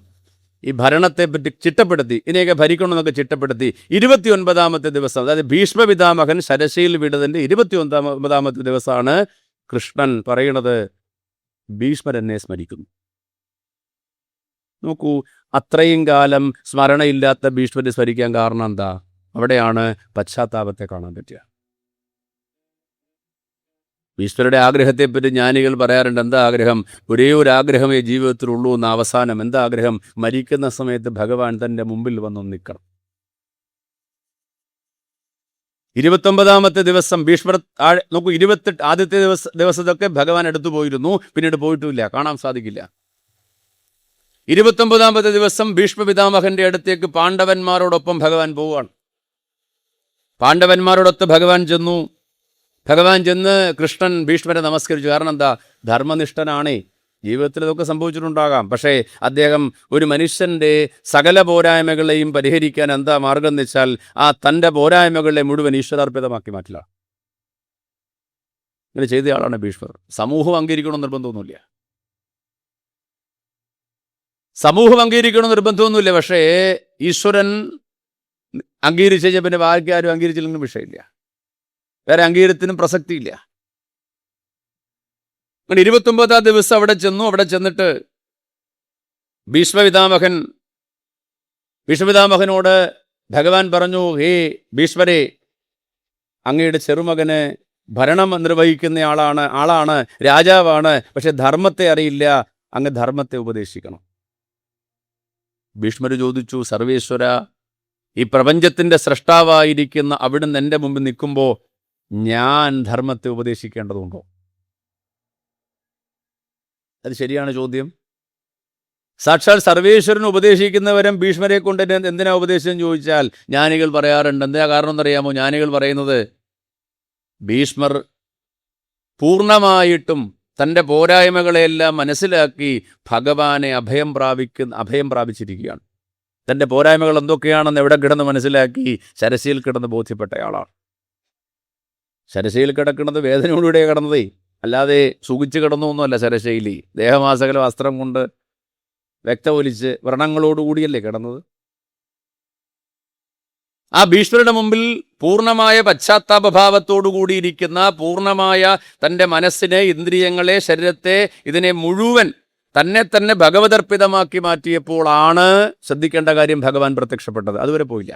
ഈ ഭരണത്തെപ്പറ്റി ചിട്ടപ്പെടുത്തി, ഇതിനെയൊക്കെ ഭരിക്കണമെന്നൊക്കെ ചിട്ടപ്പെടുത്തി. 29-ാമത്തെ ദിവസം, അതായത് ഭീഷ്മപിതാമഹൻ ശരശയിൽ വിടുന്നതിൻ്റെ 29-ാമത്തെ ദിവസമാണ് കൃഷ്ണൻ പറയണത്, ഭീഷ്മരെന്നെ സ്മരിക്കുന്നു. നോക്കൂ, അത്രയും കാലം സ്മരണയില്ലാത്ത ഭീഷ്മരെ സ്മരിക്കാൻ കാരണം എന്താ? അവിടെയാണ് പശ്ചാത്താപത്തെ കാണാൻ പറ്റുക. ഭീഷ്മരുടെ ആഗ്രഹത്തെപ്പറ്റി ജ്ഞാനികൾ പറയാറുണ്ട്. എന്താ ആഗ്രഹം? ഒരേ ഒരു ആഗ്രഹമേ ജീവിതത്തിലുള്ളൂ എന്ന അവസാനം. എന്താ ആഗ്രഹം? മരിക്കുന്ന സമയത്ത് ഭഗവാൻ തൻ്റെ മുമ്പിൽ വന്നു നിൽക്കണം. 29-ാമത്തെ ദിവസം ഭീഷ്മർ നോക്കൂ, 28 ആദ്യത്തെ ദിവസത്തൊക്കെ ഭഗവാൻ എടുത്തു പോയിരുന്നു, പിന്നീട് പോയിട്ടുമില്ല, കാണാൻ സാധിക്കില്ല. 29-ാമത്തെ ദിവസം ഭീഷ്മപിതാമഹന്റെ അടുത്തേക്ക് പാണ്ഡവന്മാരോടൊപ്പം ഭഗവാൻ പോവുകയാണ്. പാണ്ഡവന്മാരോടൊത്ത് ഭഗവാൻ ചെന്ന് കൃഷ്ണൻ ഭീഷ്മരെ നമസ്കരിച്ചു. കാരണം എന്താ? ധർമ്മനിഷ്ഠനാണേ. ജീവിതത്തിൽ ഇതൊക്കെ സംഭവിച്ചിട്ടുണ്ടാകാം. പക്ഷേ അദ്ദേഹം ഒരു മനുഷ്യൻ്റെ സകല പോരായ്മകളെയും പരിഹരിക്കാൻ എന്താ മാർഗം എന്ന് വെച്ചാൽ തൻ്റെ പോരായ്മകളെ മുഴുവൻ ഈശ്വരാർപ്പിതമാക്കി മാറ്റില്ല. ഇങ്ങനെ ചെയ്ത ആളാണ് ഭീഷ്മർ. സമൂഹം അംഗീകരിക്കണമെന്ന് നിർബന്ധമൊന്നുമില്ല. പക്ഷേ ഈശ്വരൻ അംഗീകരിച്ചു കഴിഞ്ഞാൽ പിന്നെ ബാക്കി ആരും അംഗീകരിച്ചില്ലെങ്കിലും വിഷയമില്ല, വേറെ അംഗീകാരത്തിനും പ്രസക്തിയില്ല. അങ്ങനെ 29-ാം ദിവസം അവിടെ ചെന്നിട്ട് ഭീഷ്മപിതാമഹനോട് ഭഗവാൻ പറഞ്ഞു, ഹേ ഭീഷ്മരെ, അങ്ങയുടെ ചെറുമകന് ഭരണം നിർവഹിക്കുന്ന ആളാണ്, രാജാവാണ്, പക്ഷെ ധർമ്മത്തെ അറിയില്ല, അങ്ങ് ധർമ്മത്തെ ഉപദേശിക്കണം. ഭീഷ്മർ ചോദിച്ചു, സർവേശ്വര, ഈ പ്രപഞ്ചത്തിൻ്റെ സ്രഷ്ടാവായിരിക്കുന്ന അവിടുന്ന് എൻ്റെ മുമ്പിൽ നിൽക്കുമ്പോൾ ഞാൻ ധർമ്മത്തെ ഉപദേശിക്കേണ്ടതുണ്ടോ? അത് ശരിയാണ് ചോദ്യം. സാക്ഷാൽ സർവേശ്വരൻ ഉപദേശിക്കുന്നവരും ഭീഷ്മരെ കൊണ്ട് എന്തിനാ ഉപദേശം ചോദിച്ചാൽ ജ്ഞാനികൾ പറയാറുണ്ട്. എന്താ കാരണം എന്നറിയാമോ? ജ്ഞാനികൾ പറയുന്നത്, ഭീഷ്മർ പൂർണ്ണമായിട്ടും തൻ്റെ പോരായ്മകളെയെല്ലാം മനസ്സിലാക്കി ഭഗവാനെ അഭയം പ്രാപിച്ചിരിക്കുകയാണ്. തൻ്റെ പോരായ്മകൾ എന്തൊക്കെയാണെന്ന് എവിടെ കിടന്ന് മനസ്സിലാക്കി ശരശയിൽ കിടന്ന് ബോധ്യപ്പെട്ടയാളാണ്. ശരശയിൽ കിടക്കുന്നത് വേദനയോടുകൂടെ കിടന്നതേ, അല്ലാതെ സുഖിച്ച് കിടന്നൊന്നുമല്ല. ശരശൈലി ദേഹമാസകല വസ്ത്രം കൊണ്ട് വ്യക്തമൊലിച്ച് വ്രണങ്ങളോടുകൂടിയല്ലേ കിടന്നത്. ആ ഭീഷ്മരുടെ മുമ്പിൽ പൂർണ്ണമായ പശ്ചാത്താപഭാവത്തോടു കൂടിയിരിക്കുന്ന, പൂർണ്ണമായ തൻ്റെ മനസ്സിനെ, ഇന്ദ്രിയങ്ങളെ, ശരീരത്തെ, ഇതിനെ മുഴുവൻ തന്നെ ഭഗവതർപ്പിതമാക്കി മാറ്റിയപ്പോൾ ആണ് ശ്രദ്ധിക്കേണ്ട കാര്യം ഭഗവാൻ പ്രത്യക്ഷപ്പെട്ടത്. അതുവരെ പോയില്ല.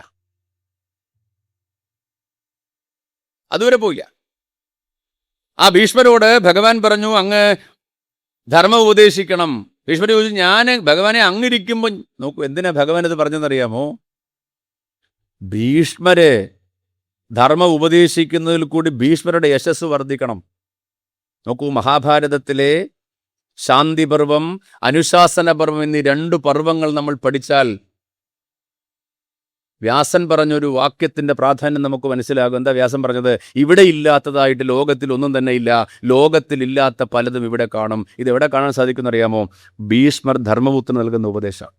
ആ ഭീഷ്മരോട് ഭഗവാൻ പറഞ്ഞു, അങ്ങ് ധർമ്മം ഉപദേശിക്കണം. ഭീഷ്മർ ചോദിച്ചു, ഞാൻ ഭഗവാനെ അങ്ങിരിക്കുമ്പോൾ, നോക്കൂ എന്തിനാ ഭഗവാൻ ഇത് പറഞ്ഞെന്നറിയാമോ? ഭീഷ്മരെ ധർമ്മം ഉപദേശിക്കുന്നതിൽ കൂടി ഭീഷ്മരുടെ യശസ് വർദ്ധിക്കണം. നോക്കൂ, മഹാഭാരതത്തിലെ ശാന്തിപർവം, അനുശാസനപർവം എന്നീ 2 പർവ്വങ്ങൾ നമ്മൾ പഠിച്ചാൽ വ്യാസൻ പറഞ്ഞൊരു വാക്യത്തിൻ്റെ പ്രാധാന്യം നമുക്ക് മനസ്സിലാകും. എന്താ വ്യാസൻ പറഞ്ഞത്? ഇവിടെ ഇല്ലാത്തതായിട്ട് ലോകത്തിൽ ഒന്നും തന്നെ ഇല്ല, ലോകത്തിലില്ലാത്ത പലതും ഇവിടെ കാണും. ഇതെവിടെ കാണാൻ സാധിക്കുമെന്നറിയാമോ? ഭീഷ്മർ ധർമ്മപുത്രന് നൽകുന്ന ഉപദേശം.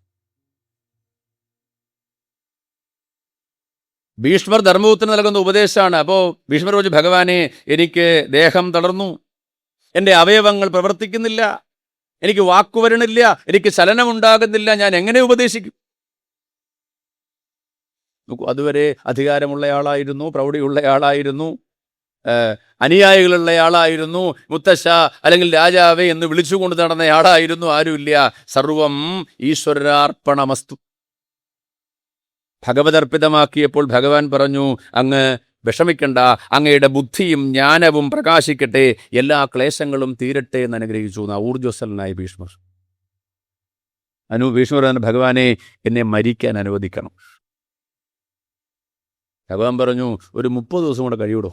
ഭീഷ്മർ ധർമ്മപുത്രന് നൽകുന്ന ഉപദേശമാണ്. അപ്പോൾ ഭീഷ്മർ ചോദിച്ചു, ഭഗവാനെ, എനിക്ക് ദേഹം തളർന്നു, എൻ്റെ അവയവങ്ങൾ പ്രവർത്തിക്കുന്നില്ല, എനിക്ക് വാക്കു വരണില്ല, എനിക്ക് ചലനമുണ്ടാകുന്നില്ല, ഞാൻ എങ്ങനെ ഉപദേശിക്കും? നോക്കൂ, അതുവരെ അധികാരമുള്ളയാളായിരുന്നു, പ്രൗഢിയുള്ളയാളായിരുന്നു, അനുയായികളുള്ളയാളായിരുന്നു, മുത്തശ്ശ അല്ലെങ്കിൽ രാജാവേ എന്ന് വിളിച്ചുകൊണ്ട് നടന്നയാളായിരുന്നു. ആരുമില്ല, സർവം ഈശ്വരാർപ്പണമസ്തു. ഭഗവതർപ്പിതമാക്കിയപ്പോൾ ഭഗവാൻ പറഞ്ഞു, അങ്ങ് വിഷമിക്കണ്ട, അങ്ങയുടെ ബുദ്ധിയും ജ്ഞാനവും പ്രകാശിക്കട്ടെ, എല്ലാ ക്ലേശങ്ങളും തീരട്ടെ എന്ന് അനുഗ്രഹിച്ചു. ഊർജ്ജസ്വലനായ ഭീഷ്മർ. ഭീഷ്മർ ഭഗവാനെ, എന്നെ മരിക്കാൻ അനുവദിക്കണം. ഭഗവാൻ പറഞ്ഞു, ഒരു 30 ദിവസം കൂടെ കഴിയൂടോ,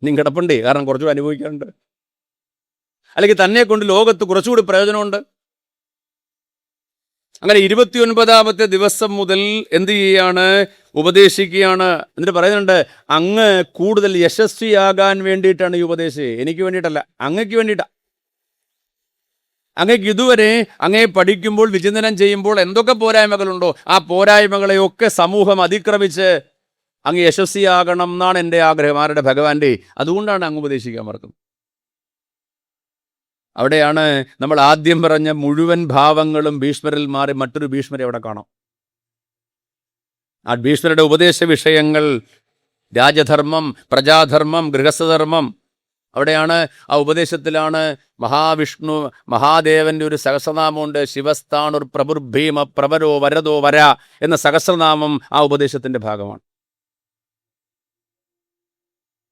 നീ കിടപ്പണ്ടേ, കാരണം കുറച്ചുകൂടെ അനുഭവിക്കാനുണ്ട്, അല്ലെങ്കിൽ തന്നെ കൊണ്ട് ലോകത്ത് കുറച്ചുകൂടി പ്രയോജനമുണ്ട്. അങ്ങനെ 29ാമത്തെ ദിവസം മുതൽ എന്ത് ചെയ്യാണ്, ഉപദേശിക്കുകയാണ്. എന്നിട്ട് പറയുന്നുണ്ട്, അങ്ങ് കൂടുതൽ യശസ്വിയാകാൻ വേണ്ടിയിട്ടാണ് ഈ ഉപദേശം, എനിക്ക് വേണ്ടിയിട്ടല്ല, അങ്ങയ്ക്ക് വേണ്ടിയിട്ടാണ്. അങ്ങയ്ക്ക് ഇതുവരെ അങ്ങയെ പഠിക്കുമ്പോൾ, വിചിന്തനം ചെയ്യുമ്പോൾ എന്തൊക്കെ പോരായ്മകളുണ്ടോ, ആ പോരായ്മകളെയൊക്കെ സമൂഹം അതിക്രമിച്ച് അങ്ങ് യശസ്വിയാകണം എന്നാണ് എൻ്റെ ആഗ്രഹം. ആരുടെ? ഭഗവാന്റെ. അതുകൊണ്ടാണ് അങ്ങ് ഉപദേശിക്കാൻ മറക്കുന്നത്. അവിടെയാണ് നമ്മൾ ആദ്യം പറഞ്ഞ മുഴുവൻ ഭാവങ്ങളും ഭീഷ്മരിൽ മാറി മറ്റൊരു ഭീഷ്മരെ അവിടെ കാണാം. ആ ഭീഷ്മരുടെ ഉപദേശ വിഷയങ്ങൾ രാജധർമ്മം, പ്രജാധർമ്മം, ഗൃഹസ്ഥധർമ്മം. അവിടെയാണ്, ആ ഉപദേശത്തിലാണ് മഹാവിഷ്ണു മഹാദേവന്റെ ഒരു സഹസ്രനാമമുണ്ട്. ശിവസ്ഥാണുർ പ്രഭുർഭീമ പ്രവരോ വരദോ വര എന്ന സഹസ്രനാമം ആ ഉപദേശത്തിന്റെ ഭാഗമാണ്.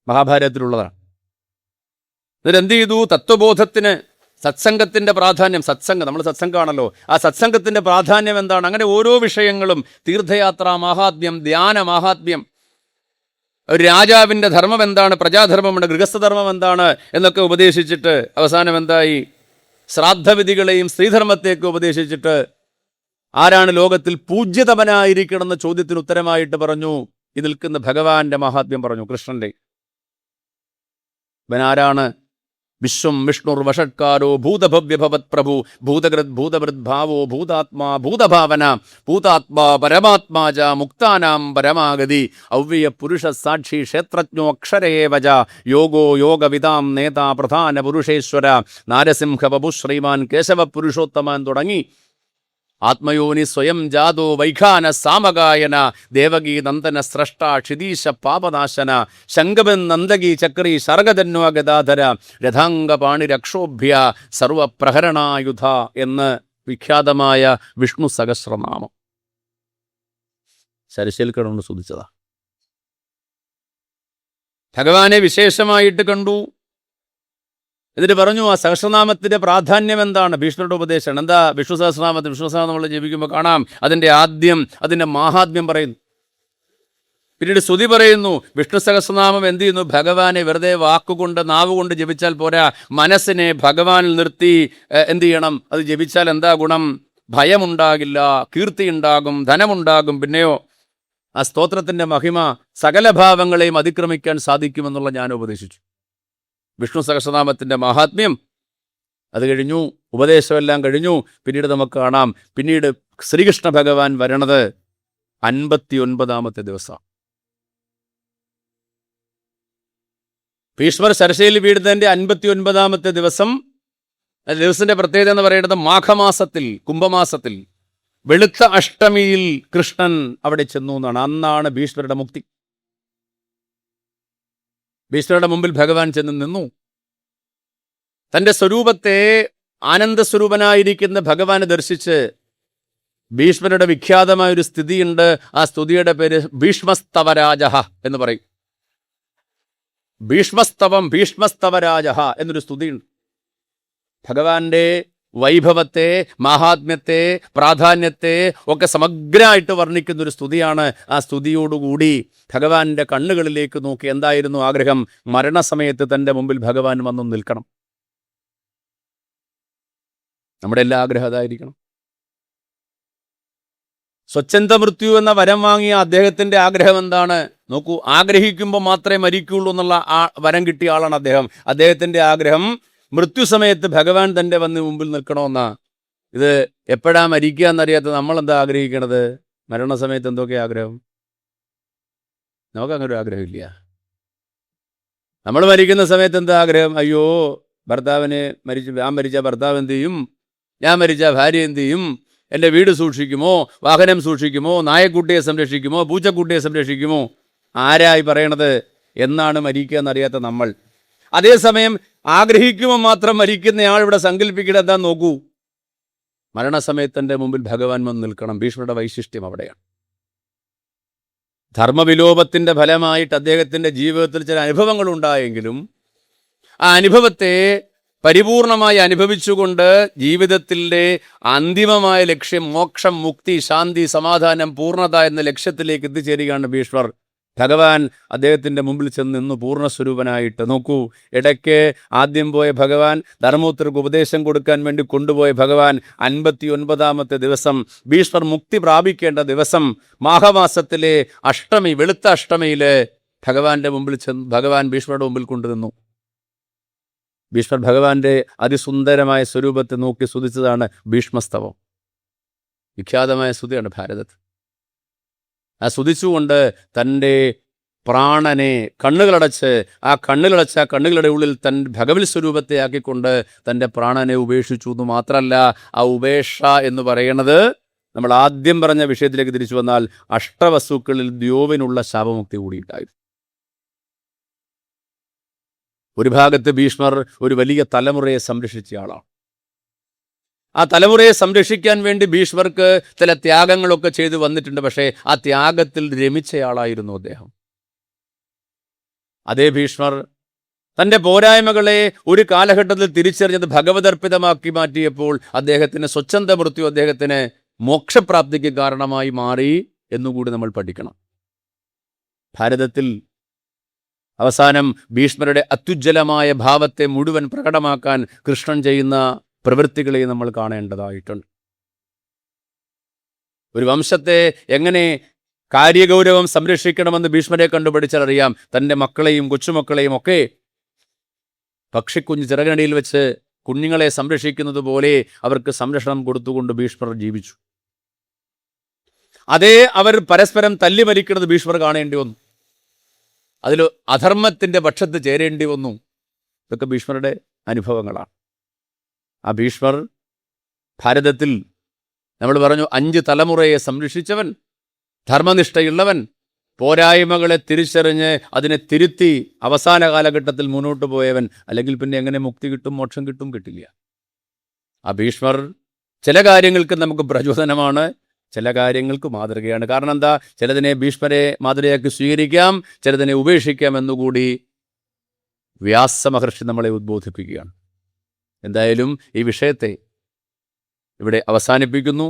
മഹാഭാരതത്തിലുള്ളതാണ്. എന്നിട്ട് എന്ത് ചെയ്തു? തത്വബോധത്തിന് സത്സംഗത്തിന്റെ പ്രാധാന്യം. നമ്മൾ സത്സംഗമാണല്ലോ, ആ സത്സംഗത്തിന്റെ പ്രാധാന്യം എന്താണ്? അങ്ങനെ ഓരോ വിഷയങ്ങളും, തീർത്ഥയാത്രാ മാഹാത്മ്യം, ധ്യാന മാഹാത്മ്യം, ഒരു രാജാവിൻ്റെ ധർമ്മം എന്താണ്, പ്രജാധർമ്മമുണ്ട്, ഗൃഹസ്ഥധർമ്മം എന്താണ് എന്നൊക്കെ ഉപദേശിച്ചിട്ട് അവസാനം എന്തായി? ശ്രാദ്ധവിധികളെയും സ്ത്രീധർമ്മത്തെയൊക്കെ ഉപദേശിച്ചിട്ട് ആരാണ് ലോകത്തിൽ പൂജ്യതമനായിരിക്കണം എന്ന ചോദ്യത്തിന് ഉത്തരമായിട്ട് പറഞ്ഞു, ഈ നിൽക്കുന്ന ഭഗവാന്റെ മഹാത്മ്യം പറഞ്ഞു, കൃഷ്ണന്റെ. ഇവനാരാണ്? വിശ്വം വിഷ്ണുർ വഷട്കാരോ ഭൂതഭവ്യഭവത് പ്രഭു ഭൂതകൃത് ഭൂതവൃത് ഭാവോ ഭൂതാത്മാ ഭൂതഭാവന ഭൂതാത്മാ പരമാത്മാജ മുക്താനാം പരമാഗതി അവ്യയ പുരുഷ സാക്ഷി ക്ഷേത്രജ്ഞോ അക്ഷരയേവജ യോഗോ യോഗവിതാം നേതാ പ്രധാന പുരുഷേശ്വര നാരസിംഹ ബബു ശ്രീമാൻ കേശവ പുരുഷോത്തമാൻ തുടങ്ങി ആത്മയോനി സ്വയം ജാതോ വൈഖാന സാമഗായന ദേവകീ നന്ദന സ്രഷ്ട ക്ഷിതീശ പാപനാശന ശങ്കബൻ നന്ദകീ ചക്രീ ശർഗധന്വ ഗദാധര രഥാംഗപാണി രക്ഷോഭ്യ സർവപ്രഹരണായുധ എന്ന് വിഖ്യാതമായ വിഷ്ണു സഹസ്രനാമം സരസ്വൽ കടന്നു സ്തുതിച്ചതാ. ഭഗവാനെ വിശേഷമായിട്ട് കണ്ടു. എന്നിട്ട് പറഞ്ഞു, ആ സഹസ്രനാമത്തിന്റെ പ്രാധാന്യം എന്താണ്? ഭീഷ്മരുടെ ഉപദേശമാണ്. എന്താ വിഷ്ണു സഹസ്രനാമം നമ്മൾ ജപിക്കുമ്പോൾ കാണാം, അതിൻ്റെ ആദ്യം അതിൻ്റെ മാഹാത്മ്യം പറയുന്നു, പിന്നീട് സ്തുതി പറയുന്നു. വിഷ്ണു സഹസ്രനാമം എന്ത് ചെയ്യുന്നു? ഭഗവാനെ വെറുതെ വാക്കുകൊണ്ട് നാവുകൊണ്ട് ജപിച്ചാൽ പോരാ, മനസ്സിനെ ഭഗവാനിൽ നിർത്തി എന്ത് ചെയ്യണം? അത് ജപിച്ചാൽ എന്താ ഗുണം? ഭയമുണ്ടാകില്ല, കീർത്തി ഉണ്ടാകും, ധനമുണ്ടാകും. പിന്നെയോ ആ സ്തോത്രത്തിൻ്റെ മഹിമ സകല ഭാവങ്ങളെയും അതിക്രമിക്കാൻ സാധിക്കുമെന്നുള്ള ഞാൻ ഉപദേശിച്ചു. വിഷ്ണു സഹസ്രനാമത്തിൻ്റെ മഹാത്മ്യം അത് കഴിഞ്ഞു, ഉപദേശമെല്ലാം കഴിഞ്ഞു. പിന്നീട് നമുക്ക് കാണാം, പിന്നീട് ശ്രീകൃഷ്ണ ഭഗവാൻ വരണത് 59ാമത്തെ ദിവസം. ഭീഷ്മർ ശരശയിൽ വീഴുന്നതിൻ്റെ 59ാമത്തെ ദിവസം. ദിവസത്തിന്റെ പ്രത്യേകത എന്ന് പറയുന്നത് മാഘമാസത്തിൽ, കുംഭമാസത്തിൽ വെളുത്ത അഷ്ടമിയിൽ കൃഷ്ണൻ അവിടെ ചെന്നു എന്നാണ്. അന്നാണ് ഭീഷ്മരുടെ മുക്തി. ഭീഷ്മരുടെ മുമ്പിൽ ഭഗവാൻ ചെന്ന് നിന്നു. തൻ്റെ സ്വരൂപത്തെ, ആനന്ദസ്വരൂപനായിരിക്കുന്ന ഭഗവാനെ ദർശിച്ച് ഭീഷ്മരുടെ വിഖ്യാതമായൊരു സ്തുതിയുണ്ട്. ആ സ്തുതിയുടെ പേര് ഭീഷ്മസ്തവരാജ എന്ന് പറയും. ഭീഷ്മസ്തവം, ഭീഷ്മസ്തവരാജ എന്നൊരു സ്തുതിയുണ്ട്. ഭഗവാന്റെ വൈഭവത്തെ, മാഹാത്മ്യത്തെ, പ്രാധാന്യത്തെ ഒക്കെ സമഗ്രമായിട്ട് വർണ്ണിക്കുന്നൊരു സ്തുതിയാണ്. ആ സ്തുതിയോടുകൂടി ഭഗവാന്റെ കണ്ണുകളിലേക്ക് നോക്കി എന്തായിരുന്നു ആഗ്രഹം? മരണസമയത്ത് തൻ്റെ മുമ്പിൽ ഭഗവാൻ വന്നു നിൽക്കണം. നമ്മുടെ എല്ലാ ആഗ്രഹം അതായിരിക്കണം. സ്വച്ഛന്ത മൃത്യു എന്ന വരം വാങ്ങിയ അദ്ദേഹത്തിൻ്റെ ആഗ്രഹം എന്താണ്? നോക്കൂ, ആഗ്രഹിക്കുമ്പോൾ മാത്രമേ മരിക്കുള്ളൂ എന്നുള്ള ആ വരം കിട്ടിയ ആളാണ് അദ്ദേഹം. അദ്ദേഹത്തിൻ്റെ ആഗ്രഹം മൃത്യുസമയത്ത് ഭഗവാൻ തൻ്റെ വന്ന് മുമ്പിൽ നിൽക്കണമെന്നാ. ഇത് എപ്പോഴാ മരിക്കുക എന്നറിയാത്ത നമ്മളെന്താ ആഗ്രഹിക്കണത്? മരണസമയത്ത് എന്തൊക്കെ ആഗ്രഹം? നമുക്കങ്ങനെ ഒരു ആഗ്രഹമില്ല. നമ്മൾ മരിക്കുന്ന സമയത്ത് എന്താ ആഗ്രഹം? അയ്യോ, ഭർത്താവിന് ഞാൻ മരിച്ച ഭർത്താവ് എന്ത് ചെയ്യും? ഞാൻ മരിച്ച ഭാര്യ എന്ത് ചെയ്യും? എൻ്റെ വീട് സൂക്ഷിക്കുമോ, വാഹനം സൂക്ഷിക്കുമോ, നായക്കുട്ടിയെ സംരക്ഷിക്കുമോ, പൂച്ചക്കുട്ടിയെ സംരക്ഷിക്കുമോ? ആരായി പറയണത് എന്നാണ് മരിക്കുക എന്നറിയാത്ത നമ്മൾ. അതേസമയം ആഗ്രഹിക്കുമ്പോൾ മാത്രം മരിക്കുന്നയാൾ ഇവിടെ സങ്കല്പിക്കുന്നത് എന്താ നോക്കൂ. മരണസമയത്തിൻ്റെ മുമ്പിൽ ഭഗവാൻ വന്ന് നിൽക്കണം. ഭീഷ്മരുടെ വൈശിഷ്ട്യം അവിടെയാണ്. ധർമ്മവിലോപത്തിൻ്റെ ഫലമായിട്ട് അദ്ദേഹത്തിൻ്റെ ജീവിതത്തിൽ ചില അനുഭവങ്ങൾ ഉണ്ടായെങ്കിലും ആ അനുഭവത്തെ പരിപൂർണമായി അനുഭവിച്ചുകൊണ്ട് ജീവിതത്തിൻ്റെ അന്തിമമായ ലക്ഷ്യം മോക്ഷം, മുക്തി, ശാന്തി, സമാധാനം, പൂർണ്ണത എന്ന ലക്ഷ്യത്തിലേക്ക് എത്തിച്ചേരുകയാണ് ഭീഷ്മർ. ഭഗവാൻ അദ്ദേഹത്തിൻ്റെ മുമ്പിൽ ചെന്ന് നിന്ന് പൂർണ്ണസ്വരൂപനായിട്ട്. നോക്കൂ, ഇടയ്ക്ക് ആദ്യം പോയ ഭഗവാൻ, ധർമ്മപുത്രർക്ക് ഉപദേശം കൊടുക്കാൻ വേണ്ടി കൊണ്ടുപോയ ഭഗവാൻ 59ാമത്തെ ദിവസം, ഭീഷ്മർ മുക്തി പ്രാപിക്കേണ്ട ദിവസം, മാഘമാസത്തിലെ അഷ്ടമി, വെളുത്ത അഷ്ടമിയിൽ ഭഗവാന്റെ മുമ്പിൽ ചെന്ന് ഭഗവാൻ ഭീഷ്മരുടെ മുമ്പിൽ കൊണ്ടുനിന്നു. ഭീഷ്മർ ഭഗവാന്റെ അതിസുന്ദരമായ സ്വരൂപത്തെ നോക്കി സ്തുതിച്ചതാണ് ഭീഷ്മസ്തവം. വിഖ്യാതമായ സ്തുതിയാണ് ഭാരതത്തിൽ. ആ സ്തുതിച്ചുകൊണ്ട് തൻ്റെ പ്രാണനെ കണ്ണുകളടച്ച് ആ കണ്ണുകളുടെ ഉള്ളിൽ ഭഗവത് സ്വരൂപത്തെ ആക്കിക്കൊണ്ട് തൻ്റെ പ്രാണനെ ഉപേക്ഷിച്ചു എന്ന് മാത്രമല്ല, ആ ഉപേക്ഷ എന്ന് പറയുന്നത് നമ്മൾ ആദ്യം പറഞ്ഞ വിഷയത്തിലേക്ക് തിരിച്ചു വന്നാൽ അഷ്ടവസ്തുക്കളിൽ ദ്യോവിനുള്ള ശാപമുക്തി കൂടിയിട്ടായിരുന്നു. ഒരു ഭാഗത്ത് ഭീഷ്മർ ഒരു വലിയ തലമുറയെ സംരക്ഷിച്ച ആളാണ്. ആ തലമുറയെ സംരക്ഷിക്കാൻ വേണ്ടി ഭീഷ്മർക്ക് ചില ത്യാഗങ്ങളൊക്കെ ചെയ്തു വന്നിട്ടുണ്ട്. പക്ഷേ ആ ത്യാഗത്തിൽ രമിച്ചയാളായിരുന്നു അദ്ദേഹം. അതേ ഭീഷ്മർ തൻ്റെ പോരായ്മകളെ ഒരു കാലഘട്ടത്തിൽ തിരിച്ചറിഞ്ഞത് ഭഗവതർപ്പിതമാക്കി മാറ്റിയപ്പോൾ അദ്ദേഹത്തിന് സ്വച്ഛന്ത മൃത്യു അദ്ദേഹത്തിന് മോക്ഷപ്രാപ്തിക്ക് കാരണമായി മാറി എന്നുകൂടി നമ്മൾ പഠിക്കണം. ഭാരതത്തിൽ അവസാനം ഭീഷ്മരുടെ അത്യുജ്വലമായ ഭാവത്തെ മുഴുവൻ പ്രകടമാക്കാൻ കൃഷ്ണൻ ചെയ്യുന്ന പ്രവൃത്തികളെ നമ്മൾ കാണേണ്ടതായിട്ടുണ്ട്. ഒരു വംശത്തെ എങ്ങനെ കാര്യഗൗരവം സംരക്ഷിക്കണമെന്ന് ഭീഷ്മരെ കണ്ടുപിടിച്ചാൽ അറിയാം. തൻ്റെ മക്കളെയും കൊച്ചുമക്കളെയും ഒക്കെ പക്ഷിക്കുഞ്ഞ് ചിറകിനടിയിൽ വെച്ച് കുഞ്ഞുങ്ങളെ സംരക്ഷിക്കുന്നത് പോലെ അവർക്ക് സംരക്ഷണം കൊടുത്തുകൊണ്ട് ഭീഷ്മർ ജീവിച്ചു. അതേ അവർ പരസ്പരം തല്ലി മരിക്കുന്നത് ഭീഷ്മർ കാണേണ്ടി വന്നു. അതിൽ അധർമ്മത്തിൻ്റെ പക്ഷത്ത് ചേരേണ്ടി വന്നു. ഇതൊക്കെ ഭീഷ്മരുടെ അനുഭവങ്ങളാണ്. ആ ഭീഷ്മർ ഭാരതത്തിൽ നമ്മൾ പറഞ്ഞു 5 തലമുറയെ സംരക്ഷിച്ചവൻ, ധർമ്മനിഷ്ഠയുള്ളവൻ, പോരായ്മകളെ തിരിച്ചറിഞ്ഞ് അതിനെ തിരുത്തി അവസാന കാലഘട്ടത്തിൽ മുന്നോട്ട് പോയവൻ. അല്ലെങ്കിൽ പിന്നെ എങ്ങനെ മുക്തി കിട്ടും, മോക്ഷം കിട്ടും? കിട്ടില്ല. ആ ഭീഷ്മർ ചില കാര്യങ്ങൾക്ക് നമുക്ക് പ്രചോദനമാണ്, ചില കാര്യങ്ങൾക്ക് മാതൃകയാണ്. കാരണം എന്താ? ചിലതിനെ ഭീഷ്മരെ മാതൃകയാക്കി സ്വീകരിക്കാം, ചിലതിനെ ഉപേക്ഷിക്കാം എന്നുകൂടി വ്യാസമഹർഷി നമ്മളെ ഉദ്ബോധിപ്പിക്കുകയാണ്. എന്തായാലും ഈ വിഷയത്തെ ഇവിടെ അവസാനിപ്പിക്കുന്നു.